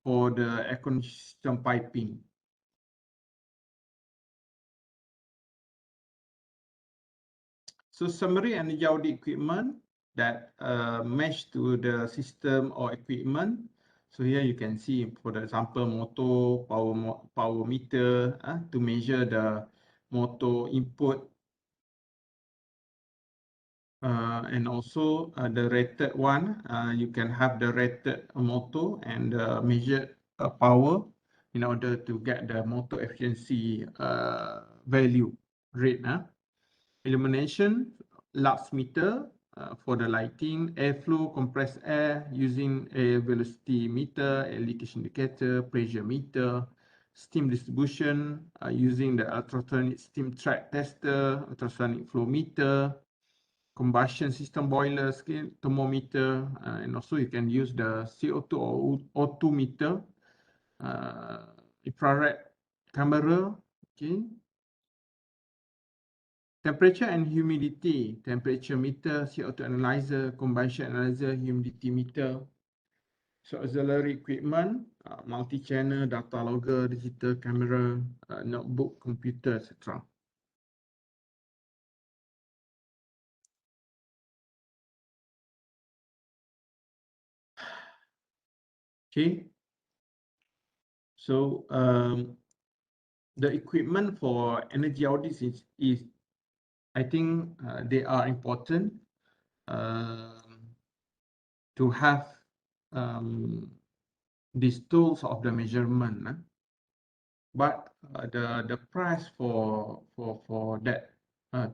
for the air conditioning system piping. So summary energy audit equipment that mesh to the system or equipment. So here you can see, for example, motor power meter to measure the motor input, and also the rated one. You can have the rated motor and measured power in order to get the motor efficiency value rate. Illumination, lux meter for the lighting, airflow, compressed air using air velocity meter, air leakage indicator, pressure meter, steam distribution using the ultrasonic steam track tester, ultrasonic flow meter, combustion system boiler scale thermometer, and also you can use the CO2 or O2 meter, infrared camera, okay. Temperature and humidity, temperature meter, CO2 analyzer, combustion analyzer, humidity meter. So auxiliary equipment, multi-channel, data logger, digital camera, notebook, computer, etc. Okay. So the equipment for energy audits is I think they are important to have these tools of the measurement. But the price for that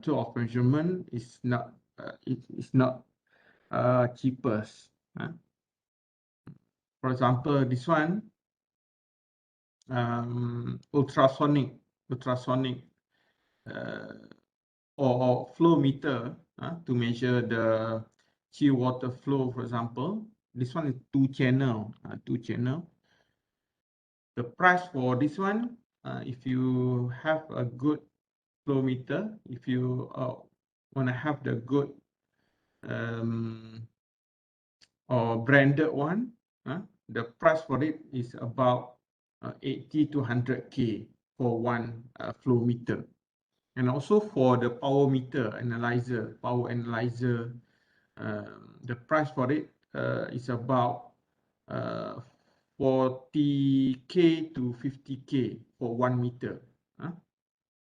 tool of measurement is not cheapest. For example, this one, ultrasonic or flow meter to measure the chill water flow. For example, this one is two channel. The price for this one, if you have a good flow meter, if you want to have the good or branded one, the price for it is about 80 to 100K for one flow meter. And also for the power meter analyzer, the price for it is about 40K to 50K for 1 meter.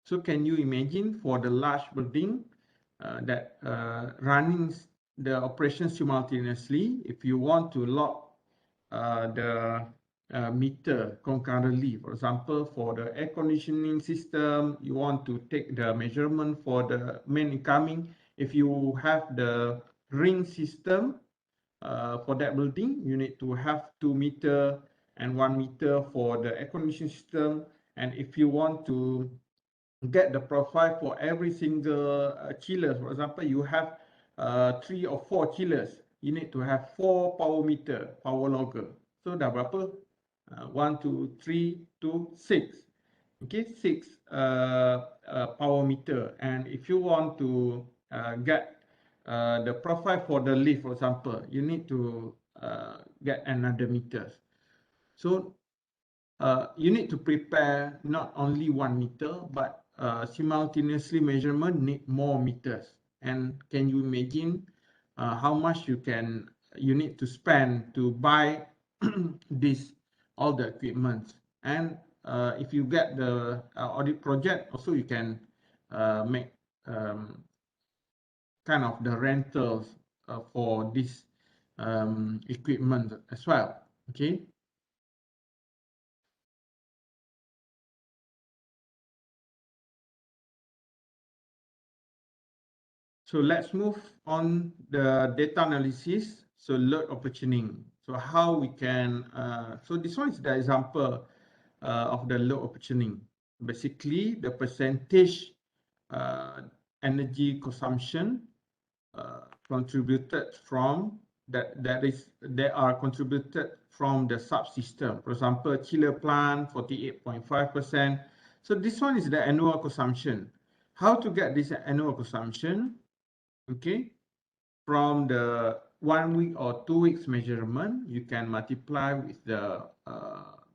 So can you imagine for the large building that running the operation simultaneously, if you want to lock the meter concurrently, for example, for the air conditioning system, you want to take the measurement for the main incoming. If you have the ring system for that building, you need to have 2 meter and 1 meter for the air conditioning system. And if you want to get the profile for every single chillers. For example, you have 3 or 4 chillers. You need to have 4 power meter, power logger. So dah berapa? 1, 2, 3, 2, 6. Okay, 6 power meter. And if you want to get the profile for the lift, for example, you need to get another meters. So you need to prepare not only 1 meter, but simultaneously measurement need more meters. And can you imagine how much you need to spend to buy this all the equipment? And if you get the audit project, also you can make kind of the rentals for this equipment as well. Okay. So let's move on the data analysis. So load opportuning. So how we can, so this one is the example of the load opportuning. Basically, the percentage energy consumption contributed from they are contributed from the subsystem. For example, chiller plant 48.5%. So this one is the annual consumption. How to get this annual consumption? Okay, from the 1 week or 2 weeks measurement, you can multiply with the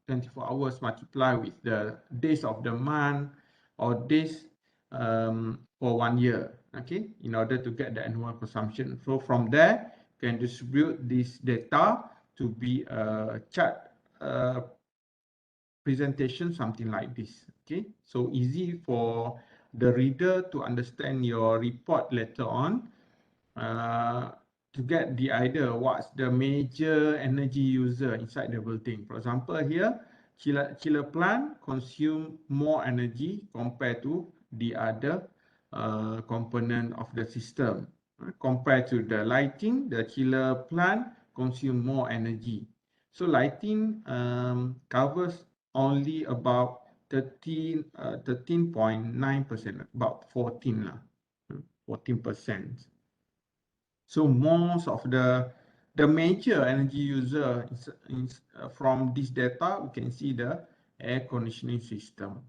24 hours, multiply with the days of the month or days for 1 year, okay, in order to get the annual consumption. So from there, you can distribute this data to be a chart presentation, something like this, okay. So easy for the reader to understand your report later on. To get the idea what's the major energy user inside the building. For example, here, chiller plant consume more energy compared to the other component of the system. Compared to the lighting, the chiller plant consume more energy. So lighting covers only about 13.9%, about 14%. So most of the major energy user is from this data, we can see the air conditioning system.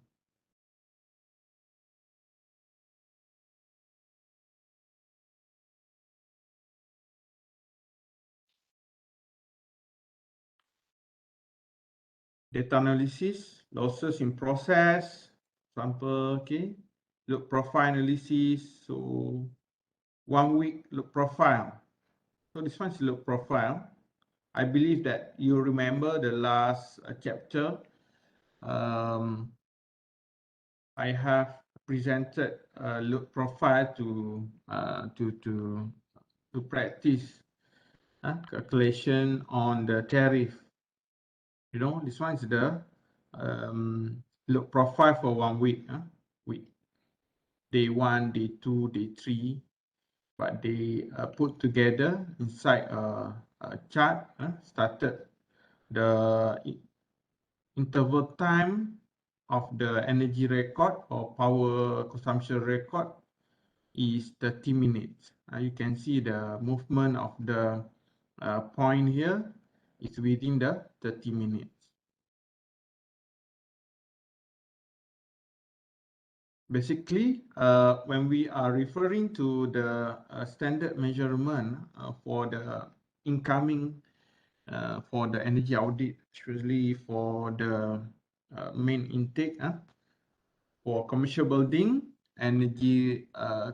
Data analysis, losses in process, example, okay, load profile analysis. So 1 week load profile. So this one is load profile. I believe that you remember the last chapter. I have presented a load profile to practice calculation on the tariff. You know, this one is the load profile for 1 week. Week day 1, day 2, day 3, but they put together inside a chart. Started the interval time of the energy record or power consumption record is 30 minutes. You can see the movement of the point here is within the 30 minutes. Basically, when we are referring to the standard measurement for the incoming for the energy audit, especially for the main intake for commercial building, energy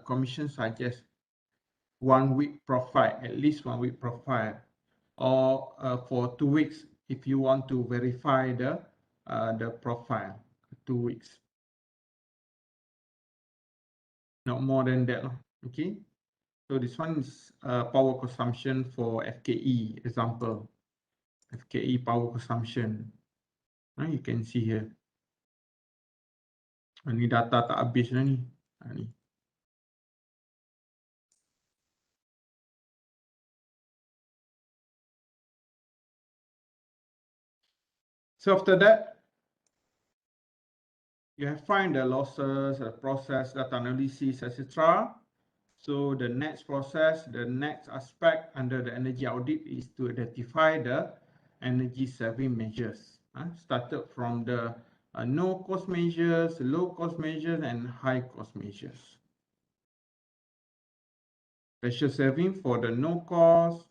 commission suggest 1 week profile, at least 1 week profile, or for 2 weeks if you want to verify the profile, 2 weeks. Not more than that, okay? So this one is power consumption for FKE example. FKE power consumption. You can see here. Ini data tak habis dah ni. Ni. So after that, You have find the losses, process, data analysis, etc. So the next process, the next aspect under the energy audit is to identify the energy saving measures. Started from the no cost measures, low cost measures, and high cost measures. Special saving for the no cost,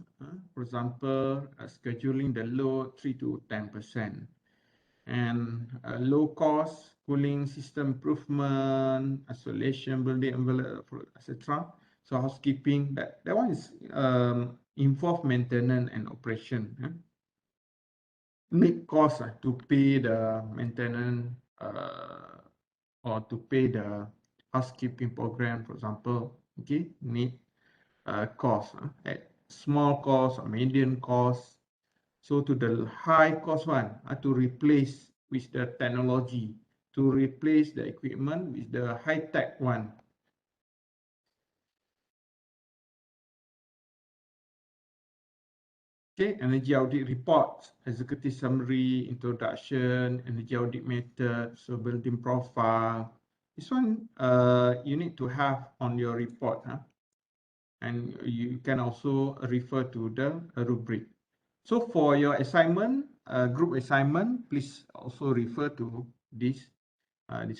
for example, scheduling the load 3 to 10%. And low cost cooling system improvement, isolation, building envelope, etc. So housekeeping, that one is involve maintenance and operation. Need cost to pay the maintenance or to pay the housekeeping program, for example. Okay, need cost at small cost or medium cost. So to the high cost one, to replace with the technology, to replace the equipment with the high tech one. Okay, energy audit reports, executive summary, introduction, energy audit method, so building profile. This one you need to have on your report, and you can also refer to the rubric. So for your assignment, group assignment, please also refer to this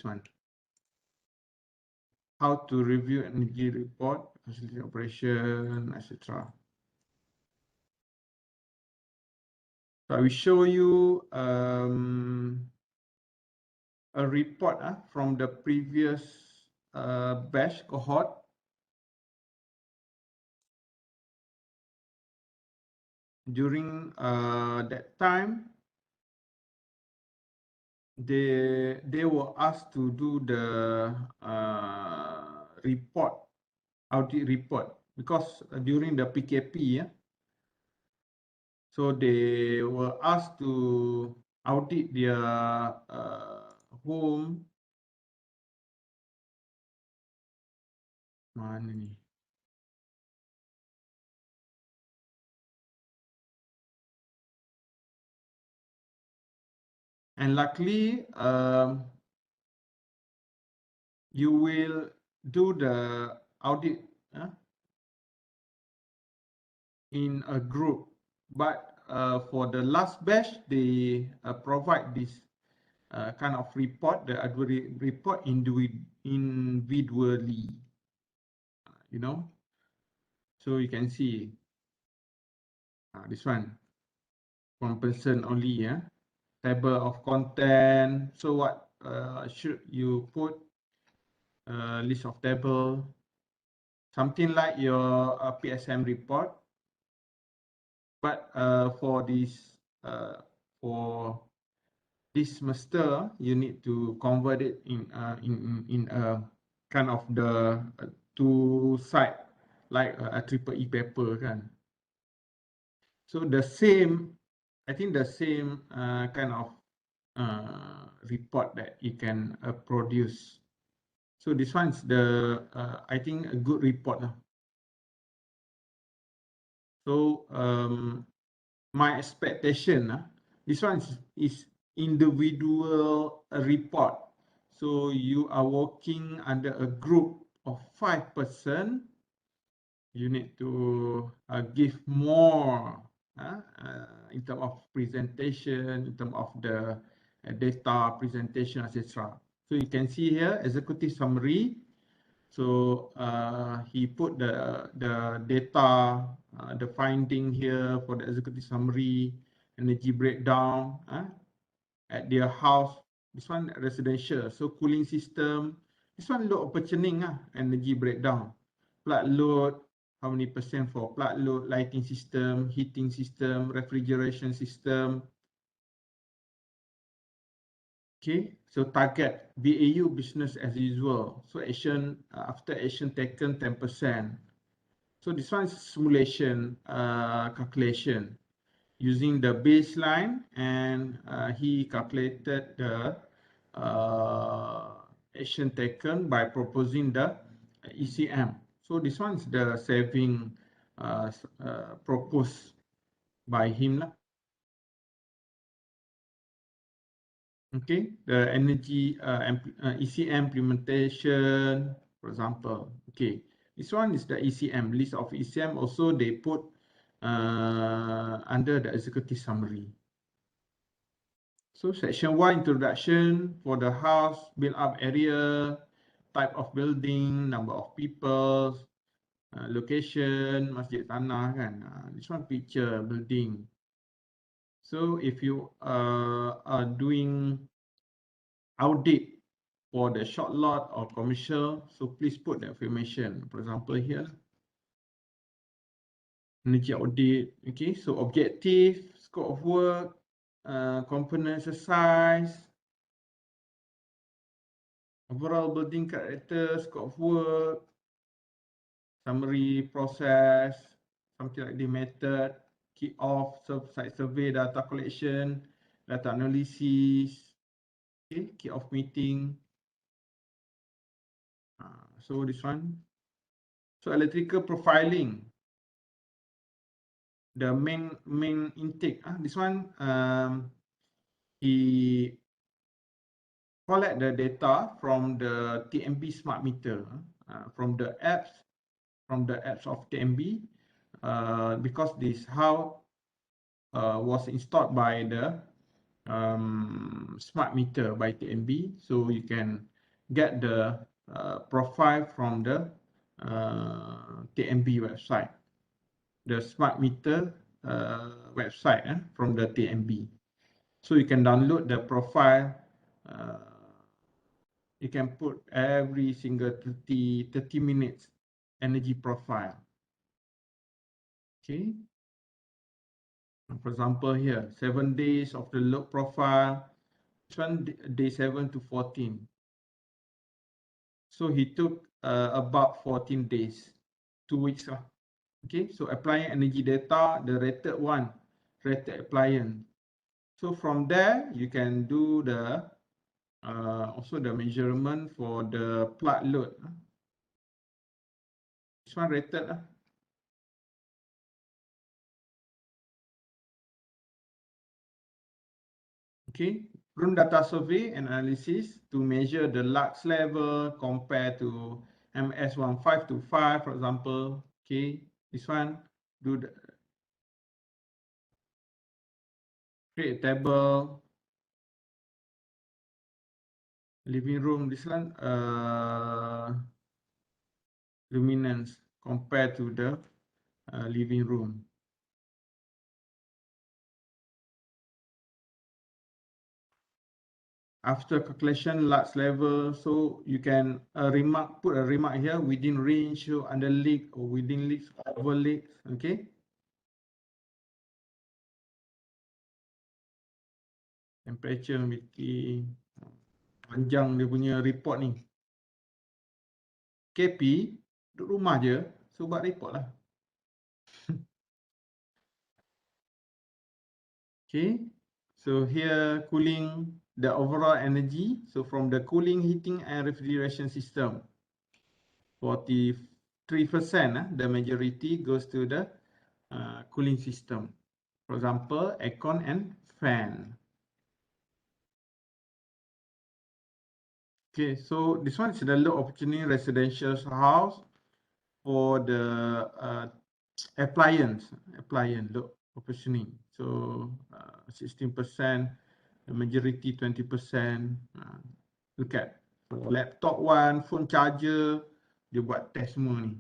one. How to review energy report, facility operation, etc. So I will show you a report from the previous batch cohort. During that time, they were asked to do the report, audit report, because during the BEKP, so they were asked to audit their home. Mana ni? And luckily, you will do the audit in a group, but for the last batch, they provide this kind of report, the audit report individually, you know. So you can see this one, one person only, table of content. So what should you put? List of table, something like your PSM report, but for this semester, you need to convert it in a kind of the two side, like a triple E paper kan. So the same, I think the same kind of report that you can produce. So this one is the I think a good report. So my expectation, this one is individual report. So you are working under a group of 5 person. You need to give more in terms of presentation, in terms of the data presentation, etc. So you can see here executive summary. So he put the data, the finding here for the executive summary, energy breakdown at their house. This one residential, so cooling system. This one load operationing, energy breakdown. Plug load, how many percent for plug load, lighting system, heating system, refrigeration system. Okay, so target BAU, business as usual. So action, after action taken 10%. So this one is simulation calculation using the baseline, and he calculated the action taken by proposing the ECM. So this one is the saving proposed by him. Okay, the energy ECM implementation, for example. Okay, this one is the ECM list of ECM. Also, they put under the executive summary. So section 1, introduction for the house, build up area, type of building, number of people, location, masjid tanah kan. This one picture building. So if you are doing audit for the short lot or commercial, so please put the information. For example here, energy audit. Okay, so objective, scope of work, component exercise, overall building character, scope of work, summary process, something like the method, kick off, site survey, data collection, data analysis, okay, kick off meeting. So this one. So electrical profiling, the main intake. This one, he collect the data from the TMB smart meter, from the apps of TMB, because this how was installed by the smart meter by TMB, so you can get the profile from the TMB website, the smart meter website from the TMB. So you can download the profile. You can put every single 30 minutes energy profile. Okay. For example, here 7 days of the load profile. This one day 7 to 14. So he took about 14 days, 2 weeks. Okay, so applying energy data, the rated one, rated appliance. So from there, you can do the also the measurement for the plug load. This one rated. Okay, room data survey and analysis to measure the lux level compared to MS1525, for example. Okay, this one do the create a table. Living room, this one luminance compared to the living room. After calculation lux level, so you can put a remark here within range or under leak or within leaks or over leaks. Okay. Temperature, humidity, panjang dia punya report ni. KP duduk rumah je, so buat report lah. Okay, so here cooling the overall energy. So from the cooling, heating and refrigeration system, 43%, the majority goes to the cooling system. For example, aircon and fan. Okay, so this one is the low opportunity residential house for the appliance low opportunity. So 16%, the majority 20%. Look at laptop one, phone charger, dia buat test semua ni.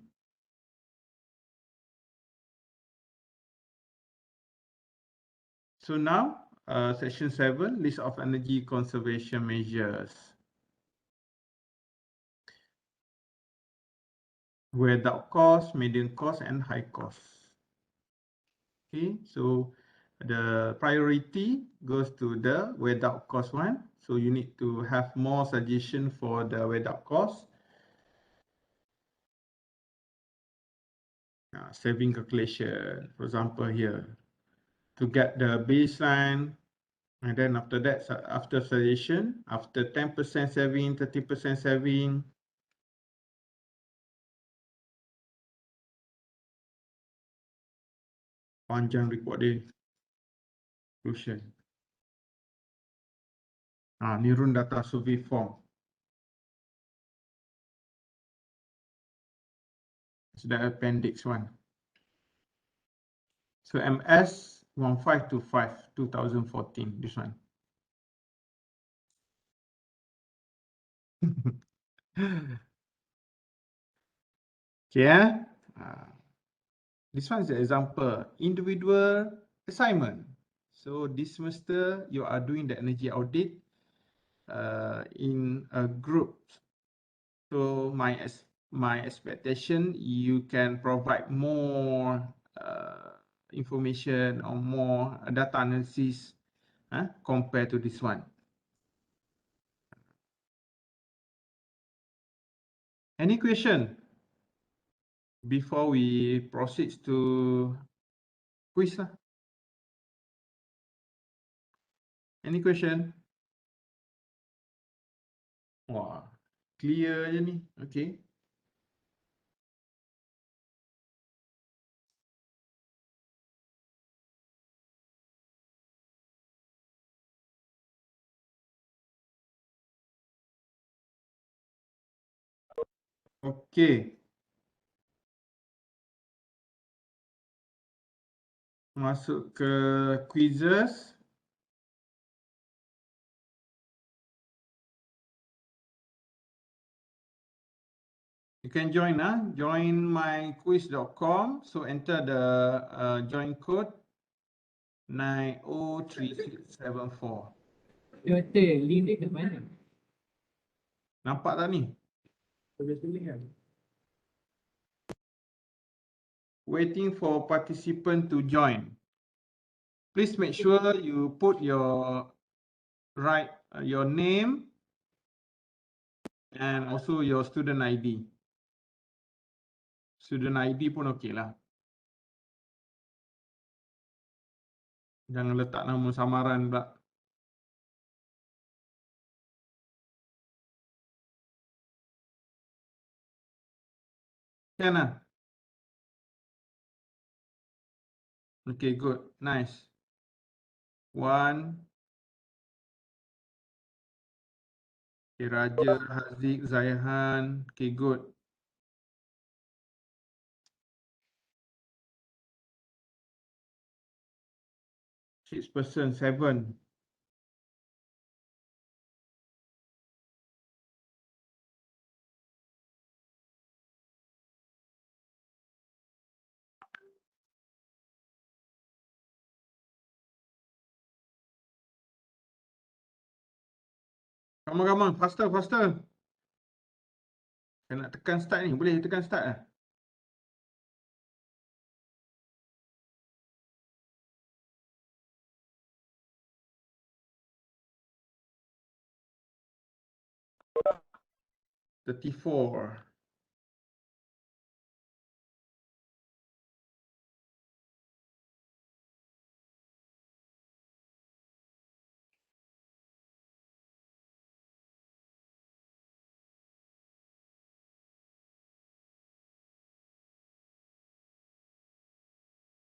So now, section 7, list of energy conservation measures. Without cost, medium cost, and high cost. Okay, so the priority goes to the without cost one. So you need to have more suggestion for the without cost. Saving calculation, for example here, to get the baseline, and then after that, after suggestion, after 10% saving, 30% saving, panjang report dia, conclusion. Nirun data survey form. So that appendix 1. So MS 1525 2014, this one. Okay. This one is an example, individual assignment. So this semester you are doing the energy audit in a group. So my expectation, you can provide more information or more data analysis compared to this one. Any question before we proceed to quiz lah? Any question? Wah, clear je ni. Okay. Okay. Masuk ke quizzes. You can join join myquiz.com. So enter the join code 903674. Dia kata link dia kat mana? Nampak tak ni? Boleh tulis kan? Waiting for participant to join. Please make sure you put your your name and also your student ID. Student ID pun okey lah. Jangan letak nama samaran pula. Can lah? Okay, good. Nice. 1. Okay, Raja, Haziq, Zaihan. Okay, good. Six person, 7. Come on, faster. Saya nak tekan start ni. Boleh tekan start lah. $34.